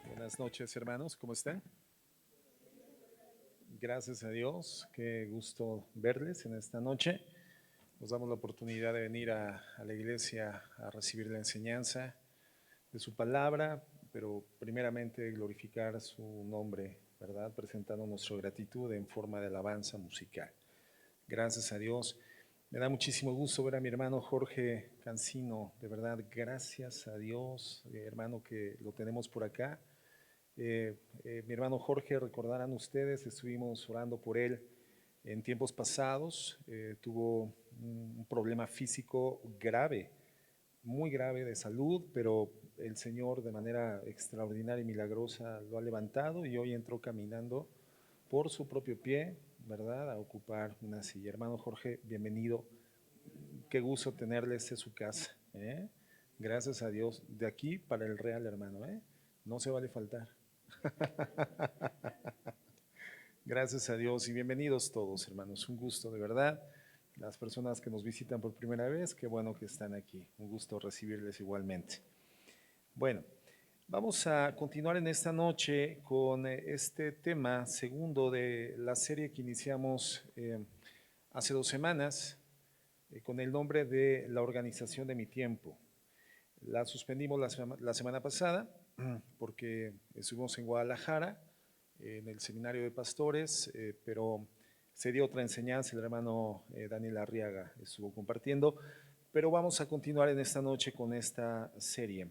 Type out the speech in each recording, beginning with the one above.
Buenas noches, hermanos. ¿Cómo están? Gracias a Dios. Qué gusto verles en esta noche. Nos damos la oportunidad de venir a la iglesia a recibir la enseñanza de su palabra, pero primeramente glorificar su nombre, ¿verdad? Presentando nuestra gratitud en forma de alabanza musical. Gracias a Dios. Me da muchísimo gusto ver a mi hermano Jorge Cancino, de verdad, gracias a Dios, hermano, que lo tenemos por acá. Mi hermano Jorge, recordarán ustedes, estuvimos orando por él en tiempos pasados. Tuvo un problema físico grave, muy grave de salud, pero el Señor de manera extraordinaria y milagrosa lo ha levantado y hoy entró caminando por su propio pie, ¿verdad?, a ocupar una silla. Hermano Jorge, bienvenido. Qué gusto tenerle, esta es su casa, ¿eh? Gracias a Dios. De aquí para el Real, hermano, ¿eh? No se vale faltar. Gracias a Dios y bienvenidos todos, hermanos. Un gusto, de verdad. Las personas que nos visitan por primera vez, qué bueno que están aquí. Un gusto recibirles igualmente. Bueno, vamos a continuar en esta noche con este tema segundo de la serie que iniciamos hace 2 semanas con el nombre de La organización de mi tiempo. La suspendimos la semana pasada porque estuvimos en Guadalajara, en el seminario de pastores, pero se dio otra enseñanza, el hermano Daniel Arriaga estuvo compartiendo, pero vamos a continuar en esta noche con esta serie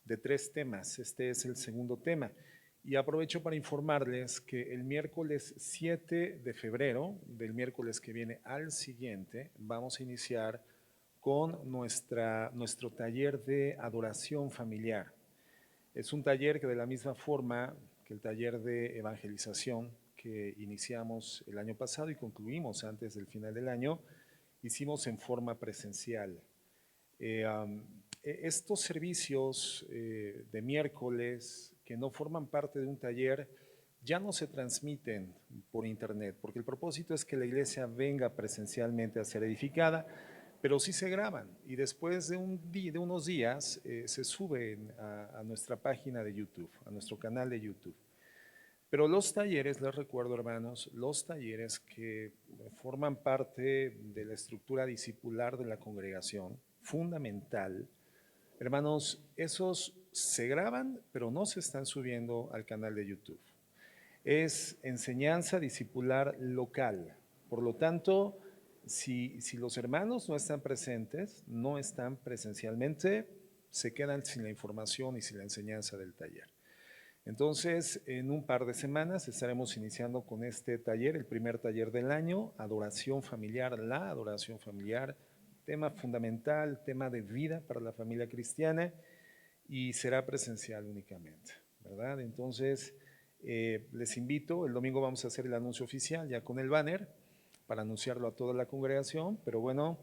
de 3 temas. Este es el segundo tema. Y aprovecho para informarles que el miércoles 7 de febrero, del miércoles que viene al siguiente, vamos a iniciar con nuestro taller de adoración familiar. Es un taller que de la misma forma que el taller de evangelización que iniciamos el año pasado y concluimos antes del final del año, hicimos en forma presencial. Estos servicios de miércoles que no forman parte de un taller ya no se transmiten por internet, porque el propósito es que la iglesia venga presencialmente a ser edificada, pero sí se graban y después de unos días se suben a nuestra página de YouTube, a nuestro canal de YouTube. Pero los talleres, les recuerdo, hermanos, los talleres que forman parte de la estructura discipular de la congregación, fundamental, hermanos, esos se graban, pero no se están subiendo al canal de YouTube. Es enseñanza discipular local. Por lo tanto, si los hermanos no están presentes, no están presencialmente, se quedan sin la información y sin la enseñanza del taller. Entonces, en un par de semanas estaremos iniciando con este taller, el primer taller del año, adoración familiar, la adoración familiar, tema fundamental, tema de vida para la familia cristiana y será presencial únicamente, ¿verdad? Entonces, les invito, el domingo vamos a hacer el anuncio oficial ya con el banner para anunciarlo a toda la congregación, pero bueno,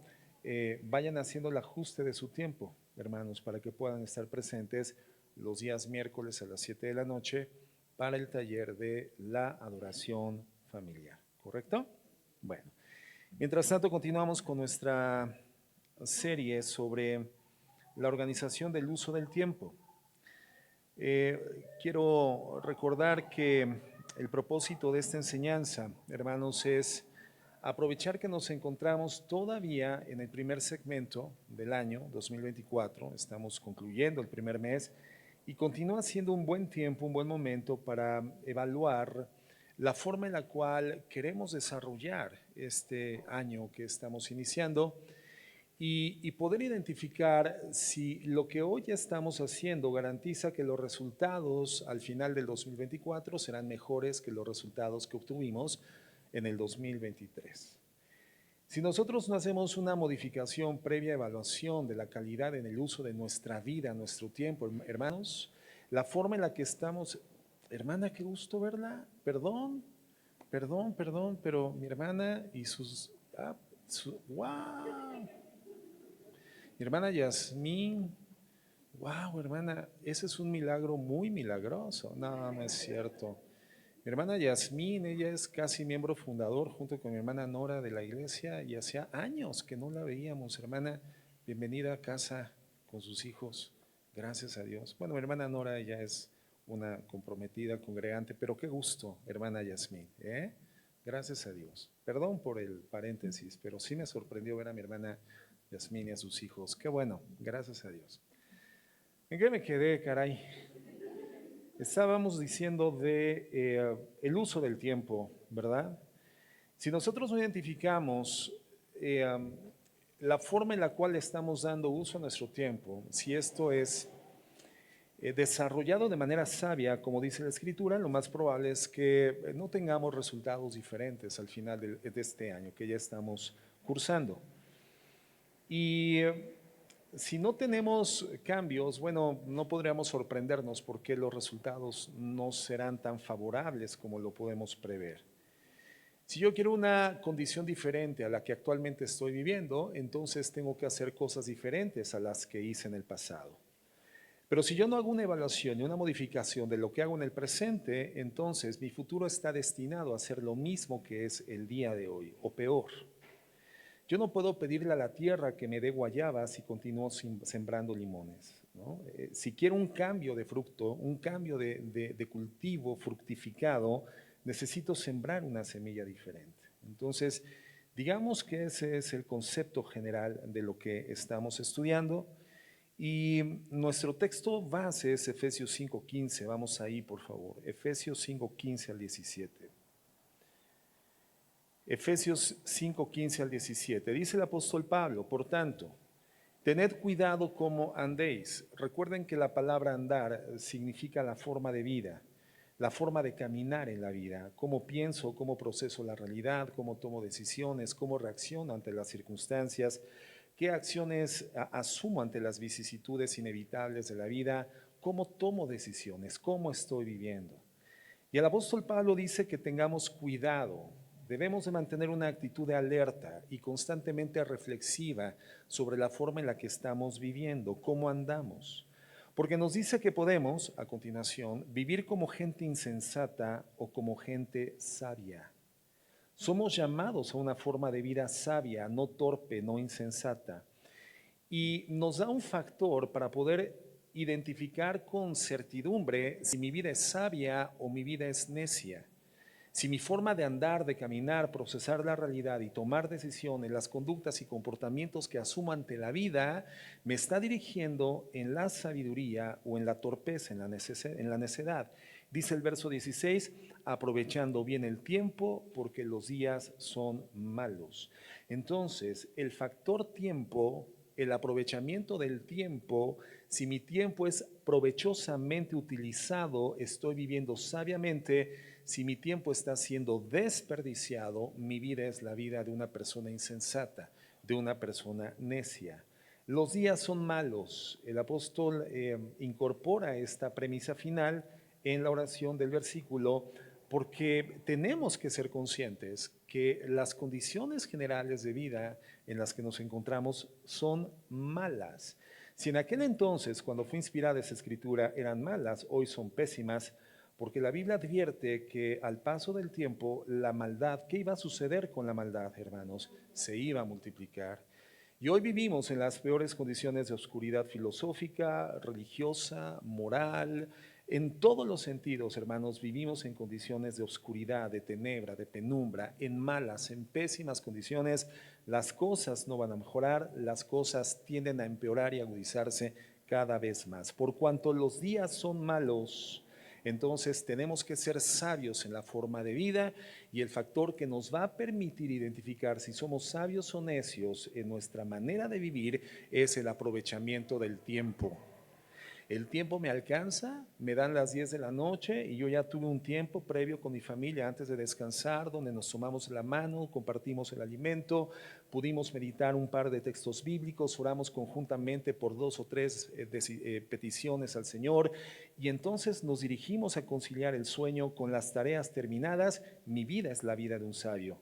vayan haciendo el ajuste de su tiempo, hermanos, para que puedan estar presentes los días miércoles a las 7 de la noche para el taller de la adoración familiar, ¿correcto? Bueno, mientras tanto continuamos con nuestra serie sobre la organización del uso del tiempo. Quiero recordar que el propósito de esta enseñanza, hermanos, es aprovechar que nos encontramos todavía en el primer segmento del año 2024, estamos concluyendo el primer mes y continúa siendo un buen tiempo, un buen momento para evaluar la forma en la cual queremos desarrollar este año que estamos iniciando y poder identificar si lo que hoy estamos haciendo garantiza que los resultados al final del 2024 serán mejores que los resultados que obtuvimos en el 2023. Si nosotros no hacemos una modificación previa evaluación de la calidad en el uso de nuestra vida, nuestro tiempo, hermanos, la forma en la que estamos, hermana, qué gusto verla, perdón, pero mi hermana y wow, mi hermana Yasmín, wow, hermana, ese es un milagro muy milagroso, no, no es cierto. Mi hermana Yasmín, ella es casi miembro fundador junto con mi hermana Nora de la iglesia y hacía años que no la veíamos. Hermana, bienvenida a casa con sus hijos. Gracias a Dios. Bueno, mi hermana Nora ya es una comprometida congregante, pero qué gusto, hermana Yasmín, ¿eh? Gracias a Dios. Perdón por el paréntesis, pero sí me sorprendió ver a mi hermana Yasmín y a sus hijos. Qué bueno, gracias a Dios. ¿En qué me quedé, caray? Estábamos diciendo de el uso del tiempo, ¿verdad? Si nosotros no identificamos la forma en la cual estamos dando uso a nuestro tiempo, si esto es desarrollado de manera sabia, como dice la Escritura, lo más probable es que no tengamos resultados diferentes al final de este año que ya estamos cursando. Y si no tenemos cambios, bueno, no podríamos sorprendernos porque los resultados no serán tan favorables como lo podemos prever. Si yo quiero una condición diferente a la que actualmente estoy viviendo, entonces tengo que hacer cosas diferentes a las que hice en el pasado. Pero si yo no hago una evaluación y una modificación de lo que hago en el presente, entonces mi futuro está destinado a ser lo mismo que es el día de hoy, o peor. Yo no puedo pedirle a la tierra que me dé guayabas si continúo sembrando limones, ¿no? Si quiero un cambio de fruto, un cambio de cultivo fructificado, necesito sembrar una semilla diferente. Entonces, digamos que ese es el concepto general de lo que estamos estudiando. Y nuestro texto base es Efesios 5:15. Vamos ahí, por favor. Efesios 5:15 al 17. Efesios 5:15 al 17. Dice el apóstol Pablo, por tanto, tened cuidado cómo andéis. Recuerden que la palabra andar significa la forma de vida, la forma de caminar en la vida, cómo pienso, cómo proceso la realidad, cómo tomo decisiones, cómo reacciono ante las circunstancias, qué acciones asumo ante las vicisitudes inevitables de la vida, cómo tomo decisiones, cómo estoy viviendo. Y el apóstol Pablo dice que tengamos cuidado. Debemos de mantener una actitud de alerta y constantemente reflexiva sobre la forma en la que estamos viviendo, cómo andamos. Porque nos dice que podemos, a continuación, vivir como gente insensata o como gente sabia. Somos llamados a una forma de vida sabia, no torpe, no insensata. Y nos da un factor para poder identificar con certidumbre si mi vida es sabia o mi vida es necia. Si mi forma de andar, de caminar, procesar la realidad y tomar decisiones, las conductas y comportamientos que asumo ante la vida, me está dirigiendo en la sabiduría o en la torpeza, en la necedad. Dice el verso 16, aprovechando bien el tiempo porque los días son malos. Entonces, el factor tiempo, el aprovechamiento del tiempo, si mi tiempo es provechosamente utilizado, estoy viviendo sabiamente. Si mi tiempo está siendo desperdiciado, mi vida es la vida de una persona insensata, de una persona necia. Los días son malos. El apóstol incorpora esta premisa final en la oración del versículo porque tenemos que ser conscientes que las condiciones generales de vida en las que nos encontramos son malas. Si en aquel entonces, cuando fue inspirada esa escritura, eran malas, hoy son pésimas, porque la Biblia advierte que al paso del tiempo la maldad, ¿qué iba a suceder con la maldad, hermanos? Se iba a multiplicar. Y hoy vivimos en las peores condiciones de oscuridad filosófica, religiosa, moral, en todos los sentidos, hermanos, vivimos en condiciones de oscuridad, de tenebra, de penumbra, en malas, en pésimas condiciones. Las cosas no van a mejorar, las cosas tienden a empeorar y agudizarse cada vez más. Por cuanto los días son malos, entonces tenemos que ser sabios en la forma de vida y el factor que nos va a permitir identificar si somos sabios o necios en nuestra manera de vivir es el aprovechamiento del tiempo. El tiempo me alcanza, me dan las 10 de la noche y yo ya tuve un tiempo previo con mi familia antes de descansar, donde nos tomamos la mano, compartimos el alimento, pudimos meditar un par de textos bíblicos, oramos conjuntamente por 2 o 3 peticiones al Señor y entonces nos dirigimos a conciliar el sueño con las tareas terminadas. Mi vida es la vida de un sabio.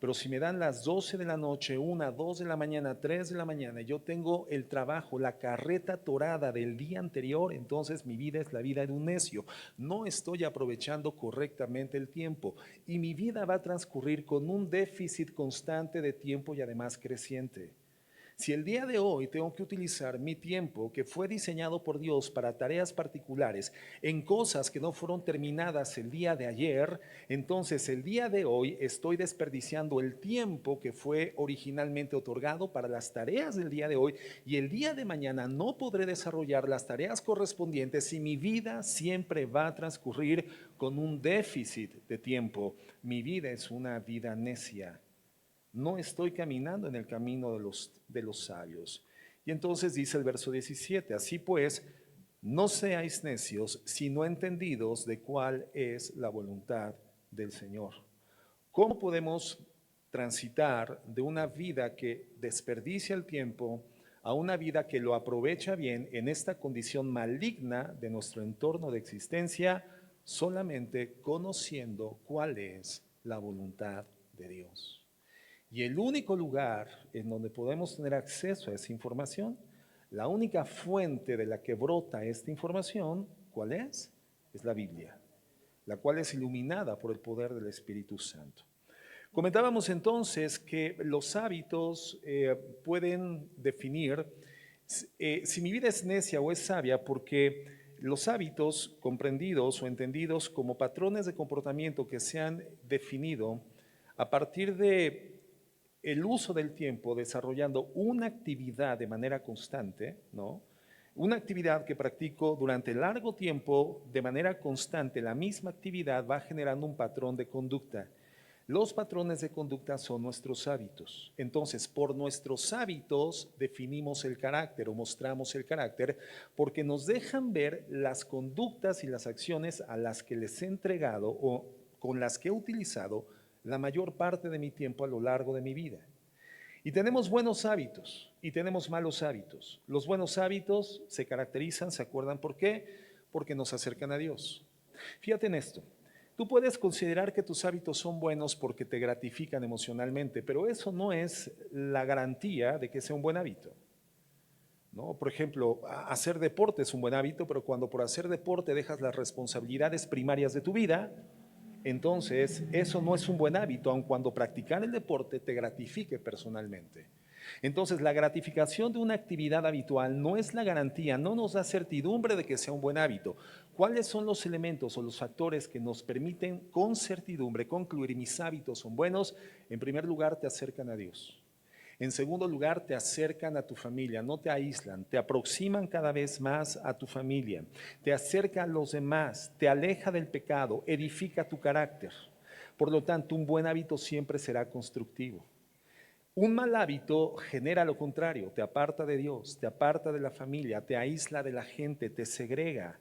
Pero si me dan las 12 de la noche, 1, 2 de la mañana, 3 de la mañana, yo tengo el trabajo, la carreta torada del día anterior, entonces mi vida es la vida de un necio. No estoy aprovechando correctamente el tiempo y mi vida va a transcurrir con un déficit constante de tiempo y además creciente. Si el día de hoy tengo que utilizar mi tiempo que fue diseñado por Dios para tareas particulares en cosas que no fueron terminadas el día de ayer, entonces el día de hoy estoy desperdiciando el tiempo que fue originalmente otorgado para las tareas del día de hoy, y el día de mañana no podré desarrollar las tareas correspondientes y mi vida siempre va a transcurrir con un déficit de tiempo. Mi vida es una vida necia. No estoy caminando en el camino de los sabios. Y entonces dice el verso 17, así pues, no seáis necios, sino entendidos de cuál es la voluntad del Señor. ¿Cómo podemos transitar de una vida que desperdicia el tiempo a una vida que lo aprovecha bien en esta condición maligna de nuestro entorno de existencia? Solamente conociendo cuál es la voluntad de Dios. Y el único lugar en donde podemos tener acceso a esa información, la única fuente de la que brota esta información, ¿cuál es? Es la Biblia, la cual es iluminada por el poder del Espíritu Santo. Comentábamos entonces que los hábitos pueden definir si mi vida es necia o es sabia, porque los hábitos comprendidos o entendidos como patrones de comportamiento que se han definido a partir de el uso del tiempo desarrollando una actividad de manera constante, ¿no? Una actividad que practico durante largo tiempo de manera constante, la misma actividad va generando un patrón de conducta. Los patrones de conducta son nuestros hábitos. Entonces, por nuestros hábitos definimos el carácter o mostramos el carácter, porque nos dejan ver las conductas y las acciones a las que les he entregado o con las que he utilizado la mayor parte de mi tiempo a lo largo de mi vida. Y tenemos buenos hábitos y tenemos malos hábitos. Los buenos hábitos se caracterizan, ¿se acuerdan por qué? Porque nos acercan a Dios. Fíjate en esto. Tú puedes considerar que tus hábitos son buenos porque te gratifican emocionalmente, pero eso no es la garantía de que sea un buen hábito, ¿no? Por ejemplo, hacer deporte es un buen hábito, pero cuando por hacer deporte dejas las responsabilidades primarias de tu vida, entonces eso no es un buen hábito, aun cuando practicar el deporte te gratifique personalmente. Entonces, la gratificación de una actividad habitual no es la garantía, no nos da certidumbre de que sea un buen hábito. ¿Cuáles son los elementos o los factores que nos permiten con certidumbre concluir mis hábitos son buenos? En primer lugar, te acercan a Dios. En segundo lugar, te acercan a tu familia, no te aíslan, te aproximan cada vez más a tu familia, te acerca a los demás, te aleja del pecado, edifica tu carácter. Por lo tanto, un buen hábito siempre será constructivo. Un mal hábito genera lo contrario, te aparta de Dios, te aparta de la familia, te aísla de la gente, te segrega,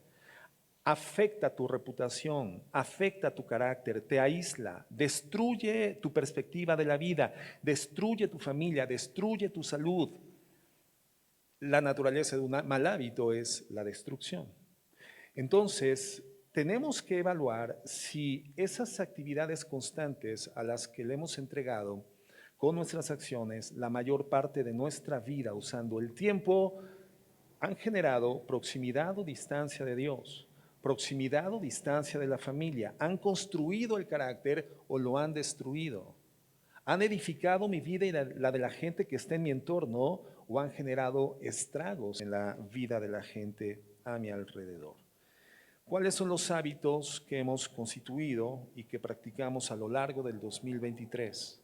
afecta tu reputación, afecta tu carácter, te aísla, destruye tu perspectiva de la vida, destruye tu familia, destruye tu salud. La naturaleza de un mal hábito es la destrucción. Entonces, tenemos que evaluar si esas actividades constantes a las que le hemos entregado con nuestras acciones la mayor parte de nuestra vida usando el tiempo han generado proximidad o distancia de Dios, proximidad o distancia de la familia, han construido el carácter o lo han destruido, han edificado mi vida y la de la gente que está en mi entorno o han generado estragos en la vida de la gente a mi alrededor. ¿Cuáles son los hábitos que hemos constituido y que practicamos a lo largo del 2023?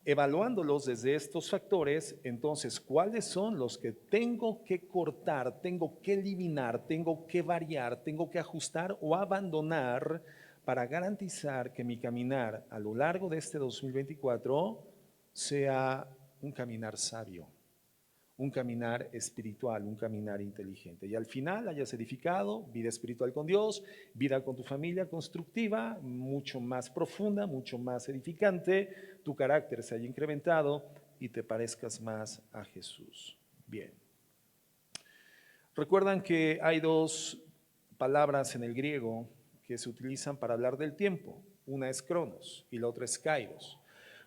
Evaluándolos desde estos factores, entonces, ¿cuáles son los que tengo que cortar, tengo que eliminar, tengo que variar, tengo que ajustar o abandonar para garantizar que mi caminar a lo largo de este 2024 sea un caminar sabio, un caminar espiritual, un caminar inteligente? Y al final hayas edificado vida espiritual con Dios, vida con tu familia constructiva, mucho más profunda, mucho más edificante, tu carácter se haya incrementado y te parezcas más a Jesús. Bien. Recuerdan que hay dos palabras en el griego que se utilizan para hablar del tiempo. Una es cronos y la otra es kairos.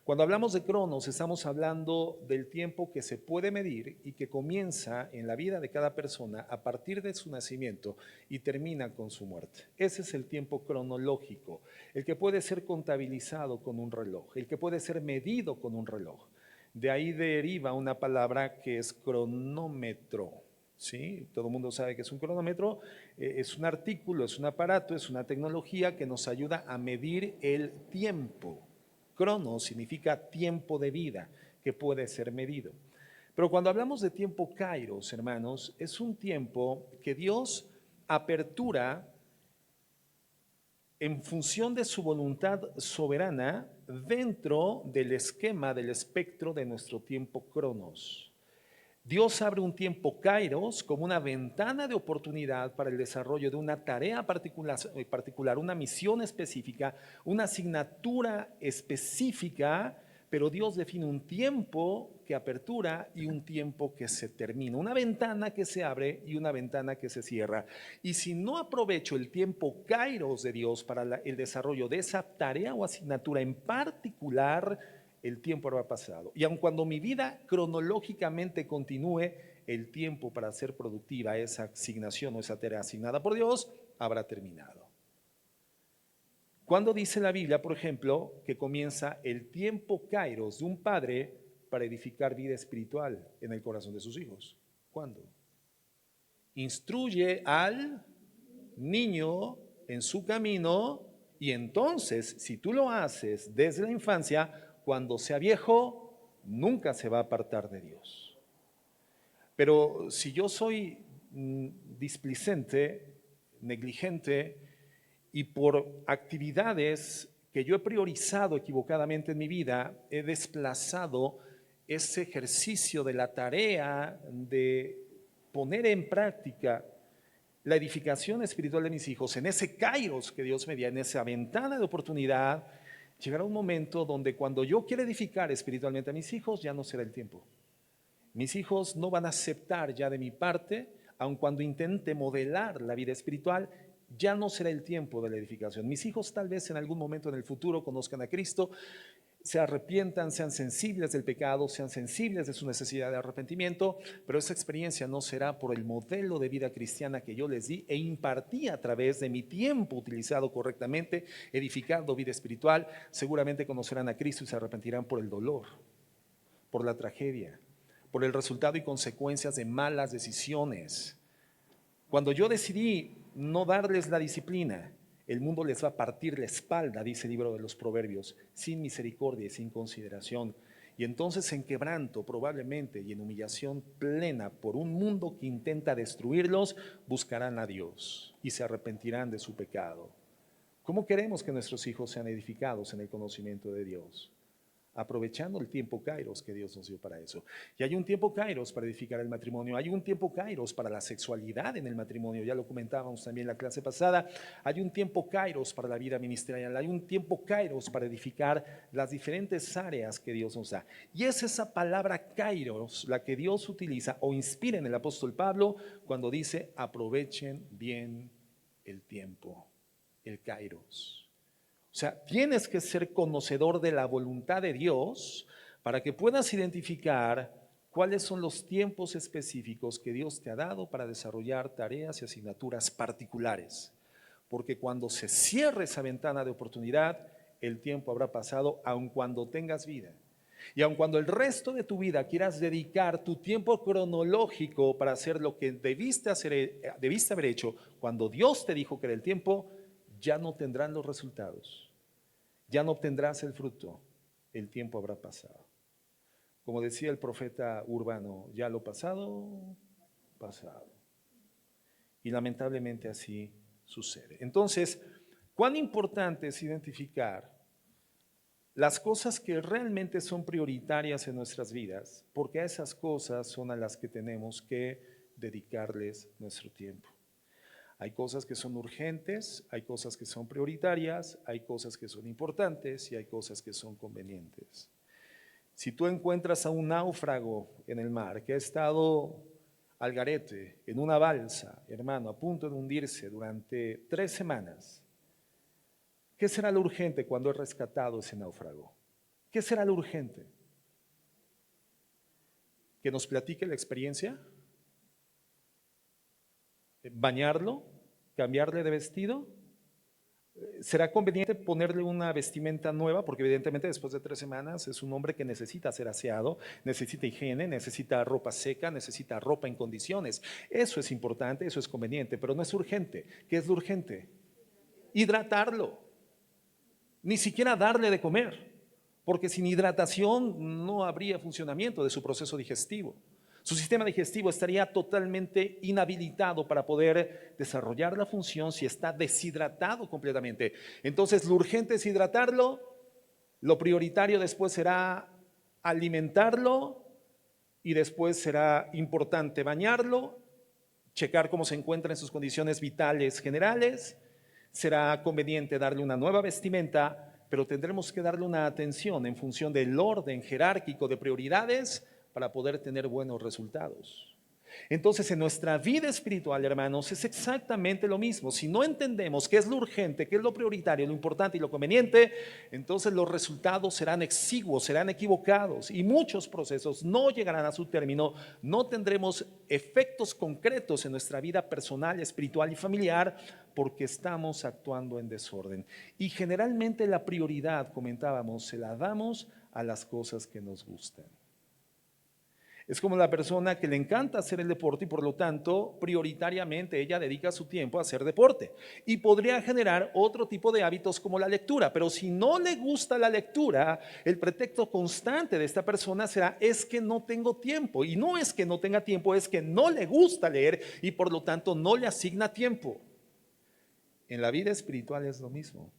Cuando hablamos de cronos, estamos hablando del tiempo que se puede medir y que comienza en la vida de cada persona a partir de su nacimiento y termina con su muerte. Ese es el tiempo cronológico, el que puede ser contabilizado con un reloj, el que puede ser medido con un reloj. De ahí deriva una palabra que es cronómetro. ¿Sí? Todo el mundo sabe que es un cronómetro, es un artículo, es un aparato, es una tecnología que nos ayuda a medir el tiempo. Crono significa tiempo de vida, que puede ser medido. Pero cuando hablamos de tiempo kairos, hermanos, es un tiempo que Dios apertura en función de su voluntad soberana dentro del esquema, del espectro de nuestro tiempo cronos. Dios abre un tiempo kairos como una ventana de oportunidad para el desarrollo de una tarea particular, una misión específica, una asignatura específica, pero Dios define un tiempo que apertura y un tiempo que se termina, una ventana que se abre y una ventana que se cierra. Y si no aprovecho el tiempo kairos de Dios para el desarrollo de esa tarea o asignatura en particular, el tiempo habrá pasado. Y aun cuando mi vida cronológicamente continúe, el tiempo para ser productiva esa asignación o esa tarea asignada por Dios habrá terminado. ¿Cuándo dice la Biblia, por ejemplo, que comienza el tiempo kairos de un padre para edificar vida espiritual en el corazón de sus hijos? ¿Cuándo? Instruye al niño en su camino y entonces, si tú lo haces desde la infancia, cuando sea viejo, nunca se va a apartar de Dios. Pero si yo soy displicente, negligente, y por actividades que yo he priorizado equivocadamente en mi vida, he desplazado ese ejercicio de la tarea de poner en práctica la edificación espiritual de mis hijos, en ese kairos que Dios me dio, en esa ventana de oportunidad, llegará un momento donde cuando yo quiera edificar espiritualmente a mis hijos, ya no será el tiempo. Mis hijos no van a aceptar ya de mi parte, aun cuando intente modelar la vida espiritual, ya no será el tiempo de la edificación. Mis hijos tal vez en algún momento en el futuro conozcan a Cristo, se arrepientan, sean sensibles del pecado, sean sensibles de su necesidad de arrepentimiento, pero esa experiencia no será por el modelo de vida cristiana que yo les di e impartí a través de mi tiempo utilizado correctamente, edificando vida espiritual. Seguramente conocerán a Cristo y se arrepentirán por el dolor, por la tragedia, por el resultado y consecuencias de malas decisiones. Cuando yo decidí no darles la disciplina, el mundo les va a partir la espalda, dice el libro de los Proverbios, sin misericordia y sin consideración. Y entonces en quebranto probablemente y en humillación plena por un mundo que intenta destruirlos, buscarán a Dios y se arrepentirán de su pecado. ¿Cómo queremos que nuestros hijos sean edificados en el conocimiento de Dios? Aprovechando el tiempo kairos que Dios nos dio para eso. Y hay un tiempo kairos para edificar el matrimonio, hay un tiempo kairos para la sexualidad en el matrimonio, ya lo comentábamos también en la clase pasada, hay un tiempo kairos para la vida ministerial, hay un tiempo kairos para edificar las diferentes áreas que Dios nos da. Y es esa palabra kairos la que Dios utiliza o inspira en el apóstol Pablo cuando dice aprovechen bien el tiempo, el kairos. O sea, tienes que ser conocedor de la voluntad de Dios para que puedas identificar cuáles son los tiempos específicos que Dios te ha dado para desarrollar tareas y asignaturas particulares. Porque cuando se cierre esa ventana de oportunidad, el tiempo habrá pasado aun cuando tengas vida. Y aun cuando el resto de tu vida quieras dedicar tu tiempo cronológico para hacer lo que debiste haber hecho cuando Dios te dijo que era el tiempo, ya no tendrán los resultados, ya no obtendrás el fruto, el tiempo habrá pasado. Como decía el profeta Urbano, ya lo pasado, pasado. Y lamentablemente así sucede. Entonces, ¿cuán importante es identificar las cosas que realmente son prioritarias en nuestras vidas? Porque a esas cosas son a las que tenemos que dedicarles nuestro tiempo. Hay cosas que son urgentes, hay cosas que son prioritarias, hay cosas que son importantes y hay cosas que son convenientes. Si tú encuentras a un náufrago en el mar que ha estado al garete en una balsa, hermano, a punto de hundirse durante 3 semanas, ¿qué será lo urgente cuando es rescatado ese náufrago? ¿Qué será lo urgente? ¿Que nos platique la experiencia? ¿Bañarlo? ¿Cambiarle de vestido? ¿Será conveniente ponerle una vestimenta nueva? Porque evidentemente después de 3 semanas es un hombre que necesita ser aseado, necesita higiene, necesita ropa seca, necesita ropa en condiciones. Eso es importante, eso es conveniente, pero no es urgente. ¿Qué es lo urgente? Hidratarlo. Ni siquiera darle de comer, porque sin hidratación no habría funcionamiento de su proceso digestivo. Su sistema digestivo estaría totalmente inhabilitado para poder desarrollar la función si está deshidratado completamente. Entonces, lo urgente es hidratarlo, lo prioritario después será alimentarlo y después será importante bañarlo, checar cómo se encuentra en sus condiciones vitales generales. Será conveniente darle una nueva vestimenta, pero tendremos que darle una atención en función del orden jerárquico de prioridades para poder tener buenos resultados. Entonces, en nuestra vida espiritual, hermanos, es exactamente lo mismo. Si no entendemos qué es lo urgente, qué es lo prioritario, lo importante y lo conveniente, entonces los resultados serán exiguos, serán equivocados y muchos procesos no llegarán a su término. No tendremos efectos concretos en nuestra vida personal, espiritual y familiar porque estamos actuando en desorden. Y generalmente la prioridad, comentábamos, se la damos a las cosas que nos gustan. Es como la persona que le encanta hacer el deporte y por lo tanto prioritariamente ella dedica su tiempo a hacer deporte y podría generar otro tipo de hábitos como la lectura, pero si no le gusta la lectura, el pretexto constante de esta persona será es que no tengo tiempo y no es que no tenga tiempo, es que no le gusta leer y por lo tanto no le asigna tiempo. En la vida espiritual es lo mismo.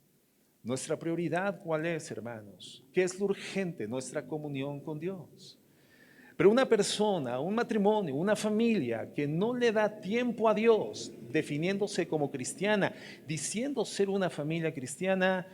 Nuestra prioridad, ¿cuál es, hermanos? ¿Qué es lo urgente? Nuestra comunión con Dios. Pero una persona, un matrimonio, una familia que no le da tiempo a Dios, definiéndose como cristiana, diciendo ser una familia cristiana,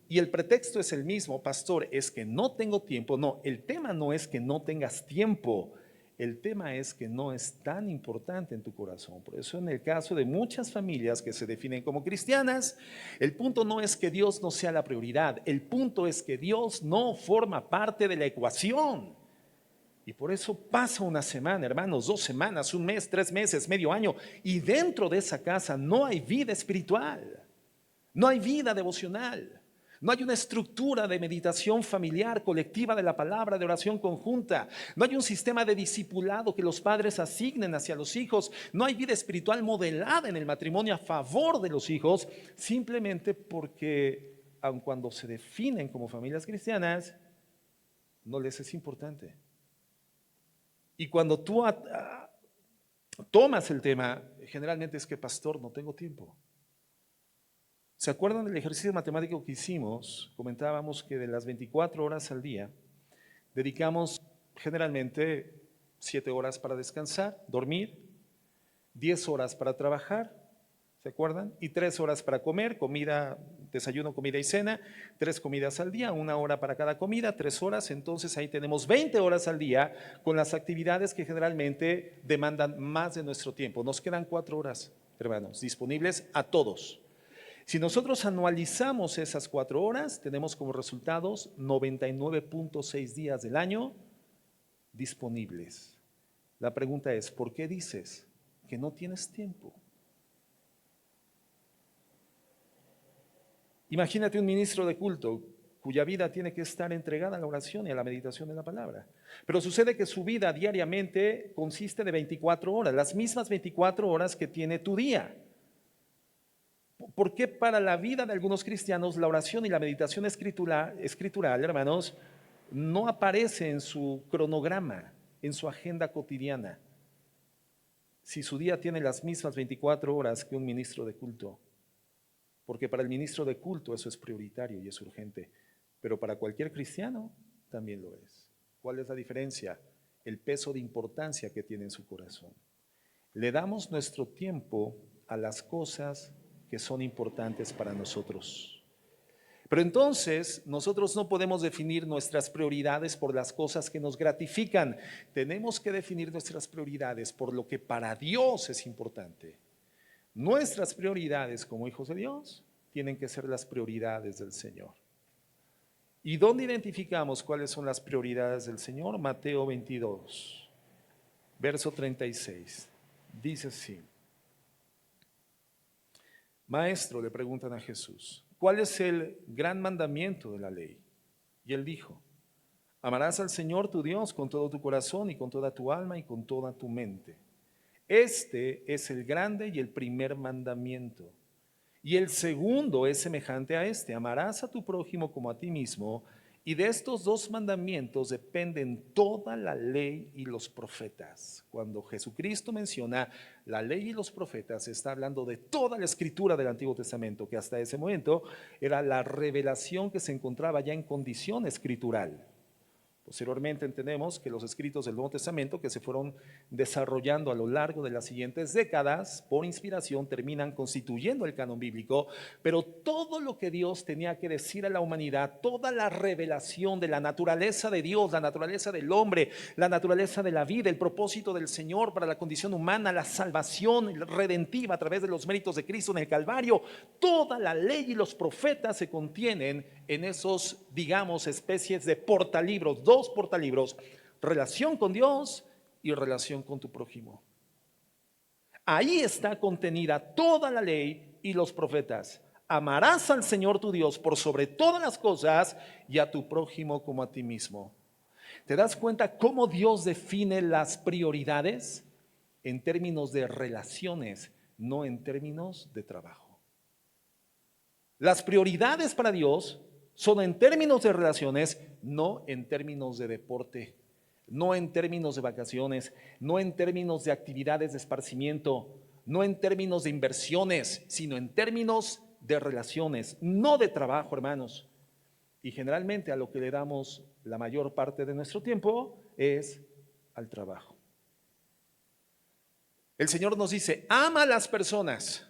y el pretexto es el mismo, pastor, es que no tengo tiempo. No, el tema no es que no tengas tiempo, el tema es que no es tan importante en tu corazón. Por eso en el caso de muchas familias que se definen como cristianas, el punto no es que Dios no sea la prioridad, el punto es que Dios no forma parte de la ecuación. Y por eso pasa una semana, hermanos, 2 semanas, 1 mes, 3 meses, medio año, y dentro de esa casa no hay vida espiritual, no hay vida devocional, no hay una estructura de meditación familiar colectiva de la palabra, de oración conjunta, no hay un sistema de discipulado que los padres asignen hacia los hijos, no hay vida espiritual modelada en el matrimonio a favor de los hijos, simplemente porque aun cuando se definen como familias cristianas, no les es importante. Y cuando tú tomas el tema, generalmente es que, pastor, no tengo tiempo. ¿Se acuerdan del ejercicio matemático que hicimos? Comentábamos que de las 24 horas al día, dedicamos generalmente 7 horas para descansar, dormir, 10 horas para trabajar, ¿se acuerdan? Y 3 horas para comer, comida, desayuno, comida y cena, 3 comidas al día, 1 hora para cada comida, 3 horas, entonces ahí tenemos 20 horas al día con las actividades que generalmente demandan más de nuestro tiempo. Nos quedan 4 horas, hermanos, disponibles a todos. Si nosotros anualizamos esas 4 horas, tenemos como resultados 99.6 días del año disponibles. La pregunta es, ¿por qué dices que no tienes tiempo? Imagínate un ministro de culto cuya vida tiene que estar entregada a la oración y a la meditación de la palabra. Pero sucede que su vida diariamente consiste de 24 horas, las mismas 24 horas que tiene tu día. ¿Por qué para la vida de algunos cristianos la oración y la meditación escritural, hermanos, no aparece en su cronograma, en su agenda cotidiana? Si su día tiene las mismas 24 horas que un ministro de culto. Porque para el ministro de culto eso es prioritario y es urgente, pero para cualquier cristiano también lo es. ¿Cuál es la diferencia? El peso de importancia que tiene en su corazón. Le damos nuestro tiempo a las cosas que son importantes para nosotros. Pero entonces nosotros no podemos definir nuestras prioridades por las cosas que nos gratifican. Tenemos que definir nuestras prioridades por lo que para Dios es importante. Nuestras prioridades como hijos de Dios tienen que ser las prioridades del Señor. ¿Y dónde identificamos cuáles son las prioridades del Señor? Mateo 22, verso 36. Dice así. Maestro, le preguntan a Jesús, ¿cuál es el gran mandamiento de la ley? Y él dijo, amarás al Señor tu Dios con todo tu corazón y con toda tu alma y con toda tu mente. Este es el grande y el primer mandamiento. Y el segundo es semejante a este, amarás a tu prójimo como a ti mismo. Y de estos dos mandamientos dependen toda la ley y los profetas. Cuando Jesucristo menciona la ley y los profetas, está hablando de toda la escritura del Antiguo Testamento, que hasta ese momento era la revelación que se encontraba ya en condición escritural. Posteriormente entendemos que los escritos del Nuevo Testamento que se fueron desarrollando a lo largo de las siguientes décadas, por inspiración, terminan constituyendo el canon bíblico, pero todo lo que Dios tenía que decir a la humanidad, toda la revelación de la naturaleza de Dios, la naturaleza del hombre, la naturaleza de la vida, el propósito del Señor para la condición humana, la salvación redentiva a través de los méritos de Cristo en el Calvario, toda la ley y los profetas se contienen en esos, digamos, especies de portalibros, dos portalibros, relación con Dios y relación con tu prójimo. Ahí está contenida toda la ley y los profetas. Amarás al Señor tu Dios por sobre todas las cosas y a tu prójimo como a ti mismo. ¿Te das cuenta cómo Dios define las prioridades? En términos de relaciones, no en términos de trabajo. Las prioridades para Dios son en términos de relaciones, no en términos de deporte, no en términos de vacaciones, no en términos de actividades de esparcimiento, no en términos de inversiones, sino en términos de relaciones, no de trabajo, hermanos. Y generalmente a lo que le damos la mayor parte de nuestro tiempo es al trabajo. El Señor nos dice, ama a las personas.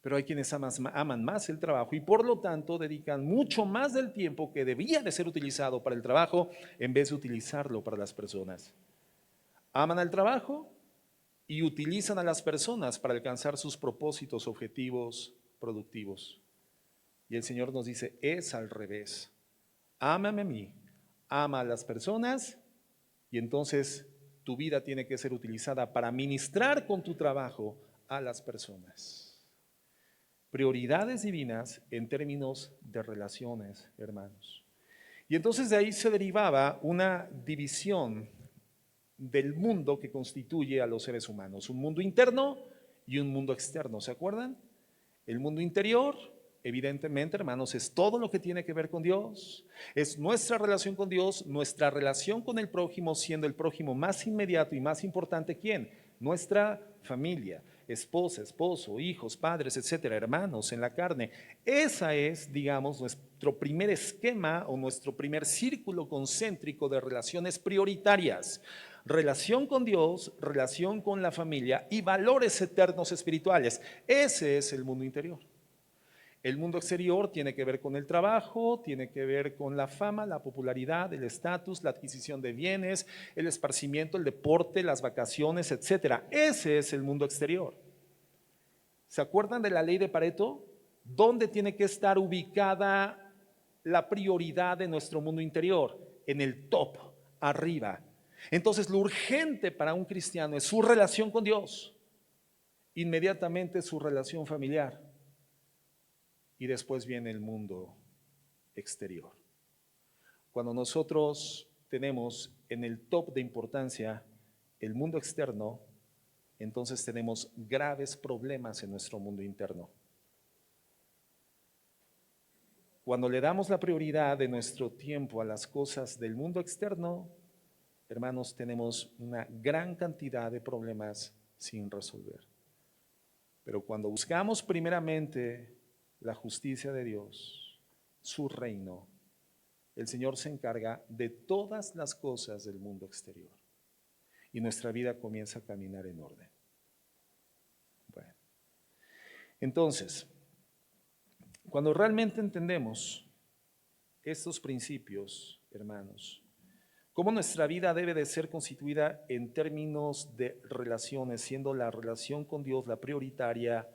Pero hay quienes aman más el trabajo y por lo tanto dedican mucho más del tiempo que debía de ser utilizado para el trabajo en vez de utilizarlo para las personas. Aman al trabajo y utilizan a las personas para alcanzar sus propósitos, objetivos productivos. Y el Señor nos dice, es al revés. Ámame a mí, ama a las personas y entonces tu vida tiene que ser utilizada para ministrar con tu trabajo a las personas. Prioridades divinas en términos de relaciones, hermanos. Y entonces de ahí se derivaba una división del mundo que constituye a los seres humanos, un mundo interno y un mundo externo, ¿se acuerdan? El mundo interior, evidentemente, hermanos, es todo lo que tiene que ver con Dios, es nuestra relación con Dios, nuestra relación con el prójimo, siendo el prójimo más inmediato y más importante, ¿quién? Nuestra familia, esposa, esposo, hijos, padres, etcétera, hermanos en la carne. Esa es, digamos, nuestro primer esquema o nuestro primer círculo concéntrico de relaciones prioritarias. Relación con Dios, relación con la familia y valores eternos espirituales. Ese es el mundo interior. El mundo exterior tiene que ver con el trabajo, tiene que ver con la fama, la popularidad, el estatus, la adquisición de bienes, el esparcimiento, el deporte, las vacaciones, etcétera. Ese es el mundo exterior. ¿Se acuerdan de la ley de Pareto? ¿Dónde tiene que estar ubicada la prioridad de nuestro mundo interior? En el top, arriba. Entonces, lo urgente para un cristiano es su relación con Dios, inmediatamente su relación familiar y después viene el mundo exterior. Cuando nosotros tenemos en el top de importancia el mundo externo, entonces tenemos graves problemas en nuestro mundo interno. Cuando le damos la prioridad de nuestro tiempo a las cosas del mundo externo, hermanos, tenemos una gran cantidad de problemas sin resolver. Pero cuando buscamos primeramente la justicia de Dios, su reino, el Señor se encarga de todas las cosas del mundo exterior y nuestra vida comienza a caminar en orden. Bueno, entonces, cuando realmente entendemos estos principios, hermanos, cómo nuestra vida debe de ser constituida en términos de relaciones, siendo la relación con Dios la prioritaria,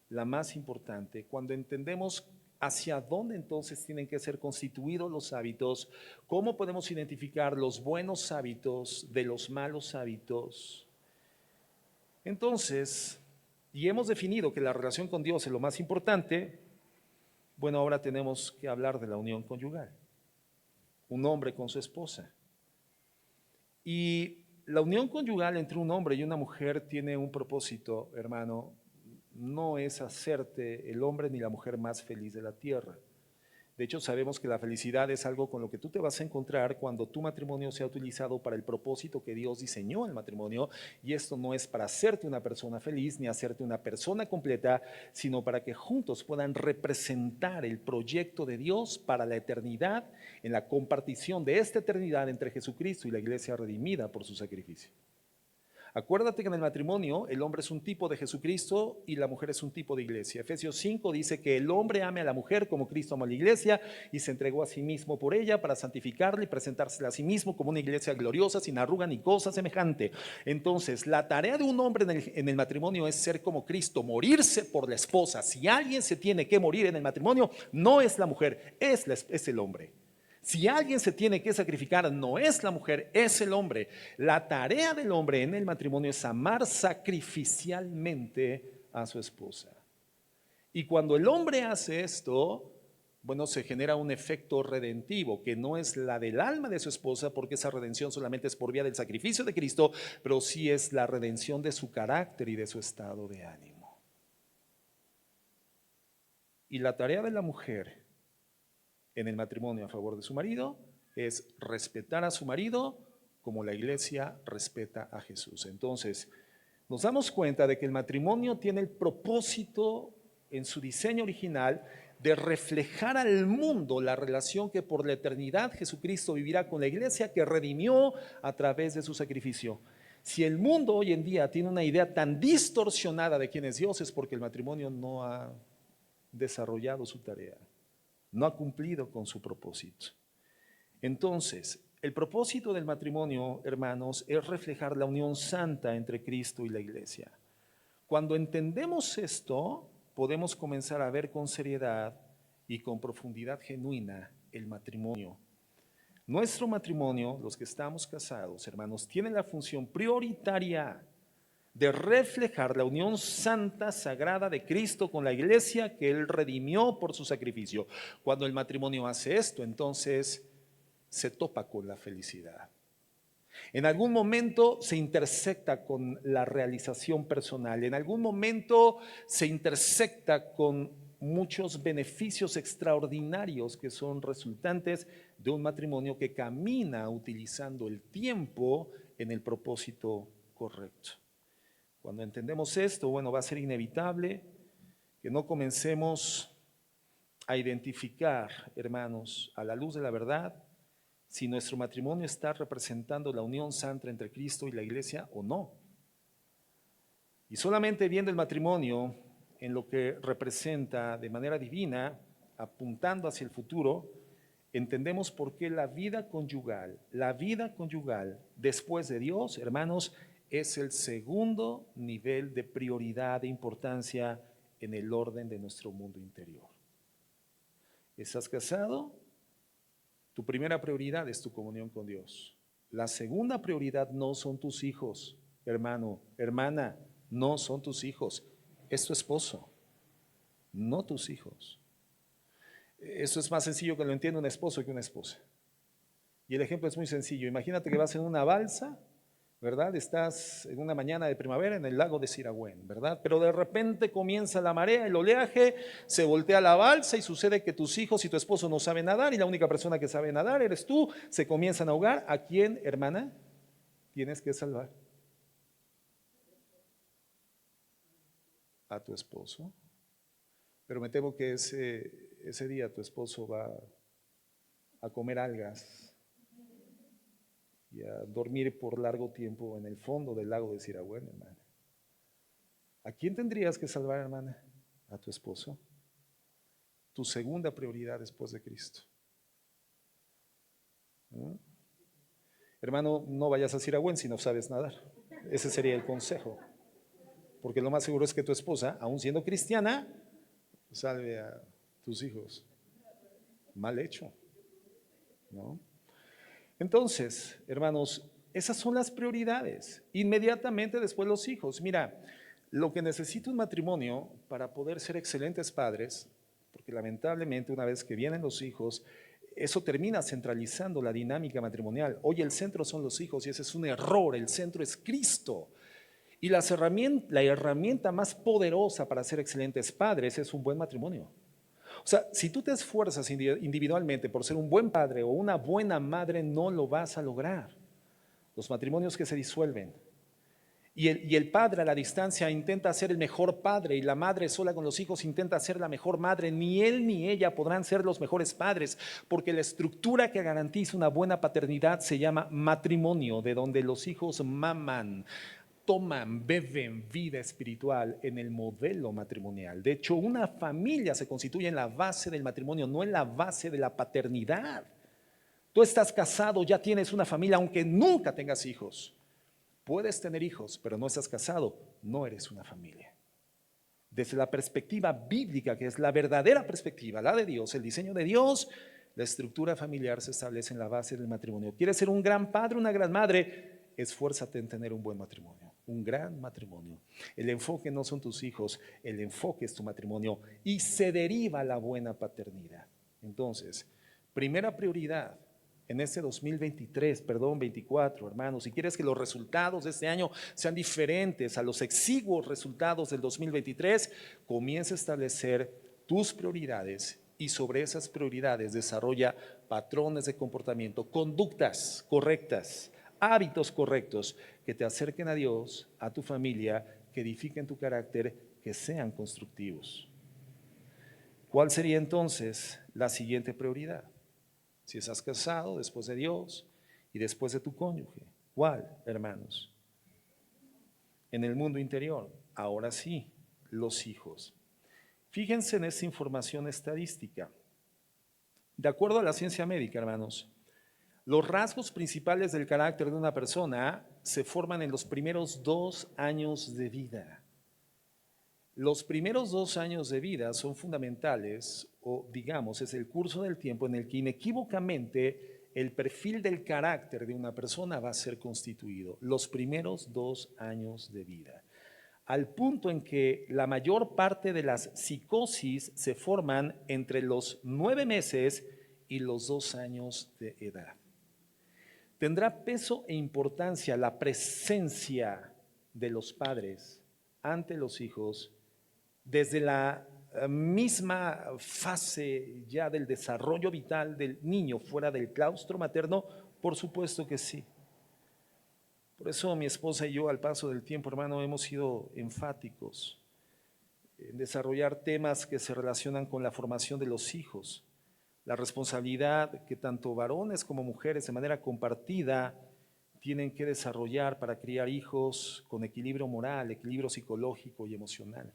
la más importante, cuando entendemos hacia dónde entonces tienen que ser constituidos los hábitos, cómo podemos identificar los buenos hábitos de los malos hábitos, entonces y hemos definido que la relación con Dios es lo más importante, bueno, ahora tenemos que hablar de la unión conyugal. Un hombre con su esposa. Y la unión conyugal entre un hombre y una mujer tiene un propósito, hermano, no es hacerte el hombre ni la mujer más feliz de la tierra. De hecho, sabemos que la felicidad es algo con lo que tú te vas a encontrar cuando tu matrimonio sea utilizado para el propósito que Dios diseñó el matrimonio. Y esto no es para hacerte una persona feliz ni hacerte una persona completa, sino para que juntos puedan representar el proyecto de Dios para la eternidad, en la compartición de esta eternidad entre Jesucristo y la iglesia redimida por su sacrificio. Acuérdate que en el matrimonio el hombre es un tipo de Jesucristo y la mujer es un tipo de iglesia. Efesios 5 dice que el hombre ame a la mujer como Cristo amó a la iglesia y se entregó a sí mismo por ella para santificarla y presentársela a sí mismo como una iglesia gloriosa, sin arruga ni cosa semejante. Entonces, la tarea de un hombre en el matrimonio es ser como Cristo, morirse por la esposa. Si alguien se tiene que morir en el matrimonio, no es la mujer, es el hombre. Si alguien se tiene que sacrificar, no es la mujer, es el hombre. La tarea del hombre en el matrimonio es amar sacrificialmente a su esposa. Y cuando el hombre hace esto, bueno, se genera un efecto redentivo, que no es la del alma de su esposa, porque esa redención solamente es por vía del sacrificio de Cristo, pero sí es la redención de su carácter y de su estado de ánimo. Y la tarea de la mujer en el matrimonio a favor de su marido es respetar a su marido como la iglesia respeta a Jesús. Entonces, nos damos cuenta de que el matrimonio tiene el propósito en su diseño original de reflejar al mundo la relación que por la eternidad Jesucristo vivirá con la iglesia que redimió a través de su sacrificio. Si el mundo hoy en día tiene una idea tan distorsionada de quién es Dios, es porque el matrimonio no ha desarrollado su tarea, no ha cumplido con su propósito. Entonces, el propósito del matrimonio, hermanos, es reflejar la unión santa entre Cristo y la iglesia. Cuando entendemos esto, podemos comenzar a ver con seriedad y con profundidad genuina el matrimonio. Nuestro matrimonio, los que estamos casados, hermanos, tiene la función prioritaria de reflejar la unión santa, sagrada de Cristo con la iglesia que Él redimió por su sacrificio. Cuando el matrimonio hace esto, entonces se topa con la felicidad. En algún momento se intersecta con la realización personal, en algún momento se intersecta con muchos beneficios extraordinarios que son resultantes de un matrimonio que camina utilizando el tiempo en el propósito correcto. Cuando entendemos esto, bueno, va a ser inevitable que no comencemos a identificar, hermanos, a la luz de la verdad, si nuestro matrimonio está representando la unión santa entre Cristo y la iglesia o no. Y solamente viendo el matrimonio en lo que representa de manera divina, apuntando hacia el futuro, entendemos por qué la vida conyugal después de Dios, hermanos, es el segundo nivel de prioridad e importancia en el orden de nuestro mundo interior. ¿Estás casado? Tu primera prioridad es tu comunión con Dios. La segunda prioridad no son tus hijos, hermano, hermana, no son tus hijos, es tu esposo, no tus hijos. Eso es más sencillo que lo entienda un esposo que una esposa. Y el ejemplo es muy sencillo. Imagínate que vas en una balsa, ¿verdad? Estás en una mañana de primavera en el lago de Siragüen, ¿verdad? Pero de repente comienza la marea, el oleaje, se voltea la balsa y sucede que tus hijos y tu esposo no saben nadar y la única persona que sabe nadar eres tú, se comienzan a ahogar. ¿A quién, hermana, tienes que salvar? A tu esposo. Pero me temo que ese día tu esposo va a comer algas y a dormir por largo tiempo en el fondo del lago de Siragüen, hermana. ¿A quién tendrías que salvar, hermana? A tu esposo. Tu segunda prioridad después de Cristo. ¿No? Hermano, no vayas a Siragüen si no sabes nadar. Ese sería el consejo. Porque lo más seguro es que tu esposa, aun siendo cristiana, salve a tus hijos. Mal hecho, ¿no? Entonces, hermanos, esas son las prioridades. Inmediatamente después los hijos. Mira, Lo que necesita un matrimonio para poder ser excelentes padres, porque lamentablemente una vez que vienen los hijos, eso termina centralizando la dinámica matrimonial. Hoy el centro son los hijos y ese es un error, el centro es Cristo. Y la herramienta más poderosa para ser excelentes padres es un buen matrimonio. O sea, si tú te esfuerzas individualmente por ser un buen padre o una buena madre, no lo vas a lograr. Los matrimonios que se disuelven. Y el padre a la distancia intenta ser el mejor padre y la madre sola con los hijos intenta ser la mejor madre. Ni él ni ella podrán ser los mejores padres porque la estructura que garantiza una buena paternidad se llama matrimonio, de donde los hijos maman, toman, beben vida espiritual en el modelo matrimonial. De hecho, una familia se constituye en la base del matrimonio, no en la base de la paternidad. Tú estás casado, ya tienes una familia, aunque nunca tengas hijos. Puedes tener hijos, pero no estás casado, no eres una familia. Desde la perspectiva bíblica, que es la verdadera perspectiva, la de Dios, el diseño de Dios, la estructura familiar se establece en la base del matrimonio. ¿Quieres ser un gran padre, una gran madre? Esfuérzate en tener un buen matrimonio, un gran matrimonio. El enfoque no son tus hijos, el enfoque es tu matrimonio y se deriva la buena paternidad. Entonces, primera prioridad en este 24, hermanos, si quieres que los resultados de este año sean diferentes a los exiguos resultados del 2023, comienza a establecer tus prioridades y sobre esas prioridades desarrolla patrones de comportamiento, conductas correctas, hábitos correctos que te acerquen a Dios, a tu familia, que edifiquen tu carácter, que sean constructivos. ¿Cuál sería entonces la siguiente prioridad? Si estás casado, después de Dios y después de tu cónyuge. ¿Cuál, hermanos? En el mundo interior, ahora sí, los hijos. Fíjense en esta información estadística. De acuerdo a la ciencia médica, hermanos, los rasgos principales del carácter de una persona se forman en los primeros 2 años de vida. Los primeros 2 años de vida son fundamentales, o digamos, es el curso del tiempo en el que inequívocamente el perfil del carácter de una persona va a ser constituido. Los primeros 2 años de vida. Al punto en que la mayor parte de las psicosis se forman entre los 9 meses y los 2 años de edad. Tendrá peso e importancia la presencia de los padres ante los hijos desde la misma fase ya del desarrollo vital del niño fuera del claustro materno. Por supuesto que sí. Por eso mi esposa y yo al paso del tiempo, hermano, hemos sido enfáticos en desarrollar temas que se relacionan con la formación de los hijos, la responsabilidad que tanto varones como mujeres de manera compartida tienen que desarrollar para criar hijos con equilibrio moral, equilibrio psicológico y emocional.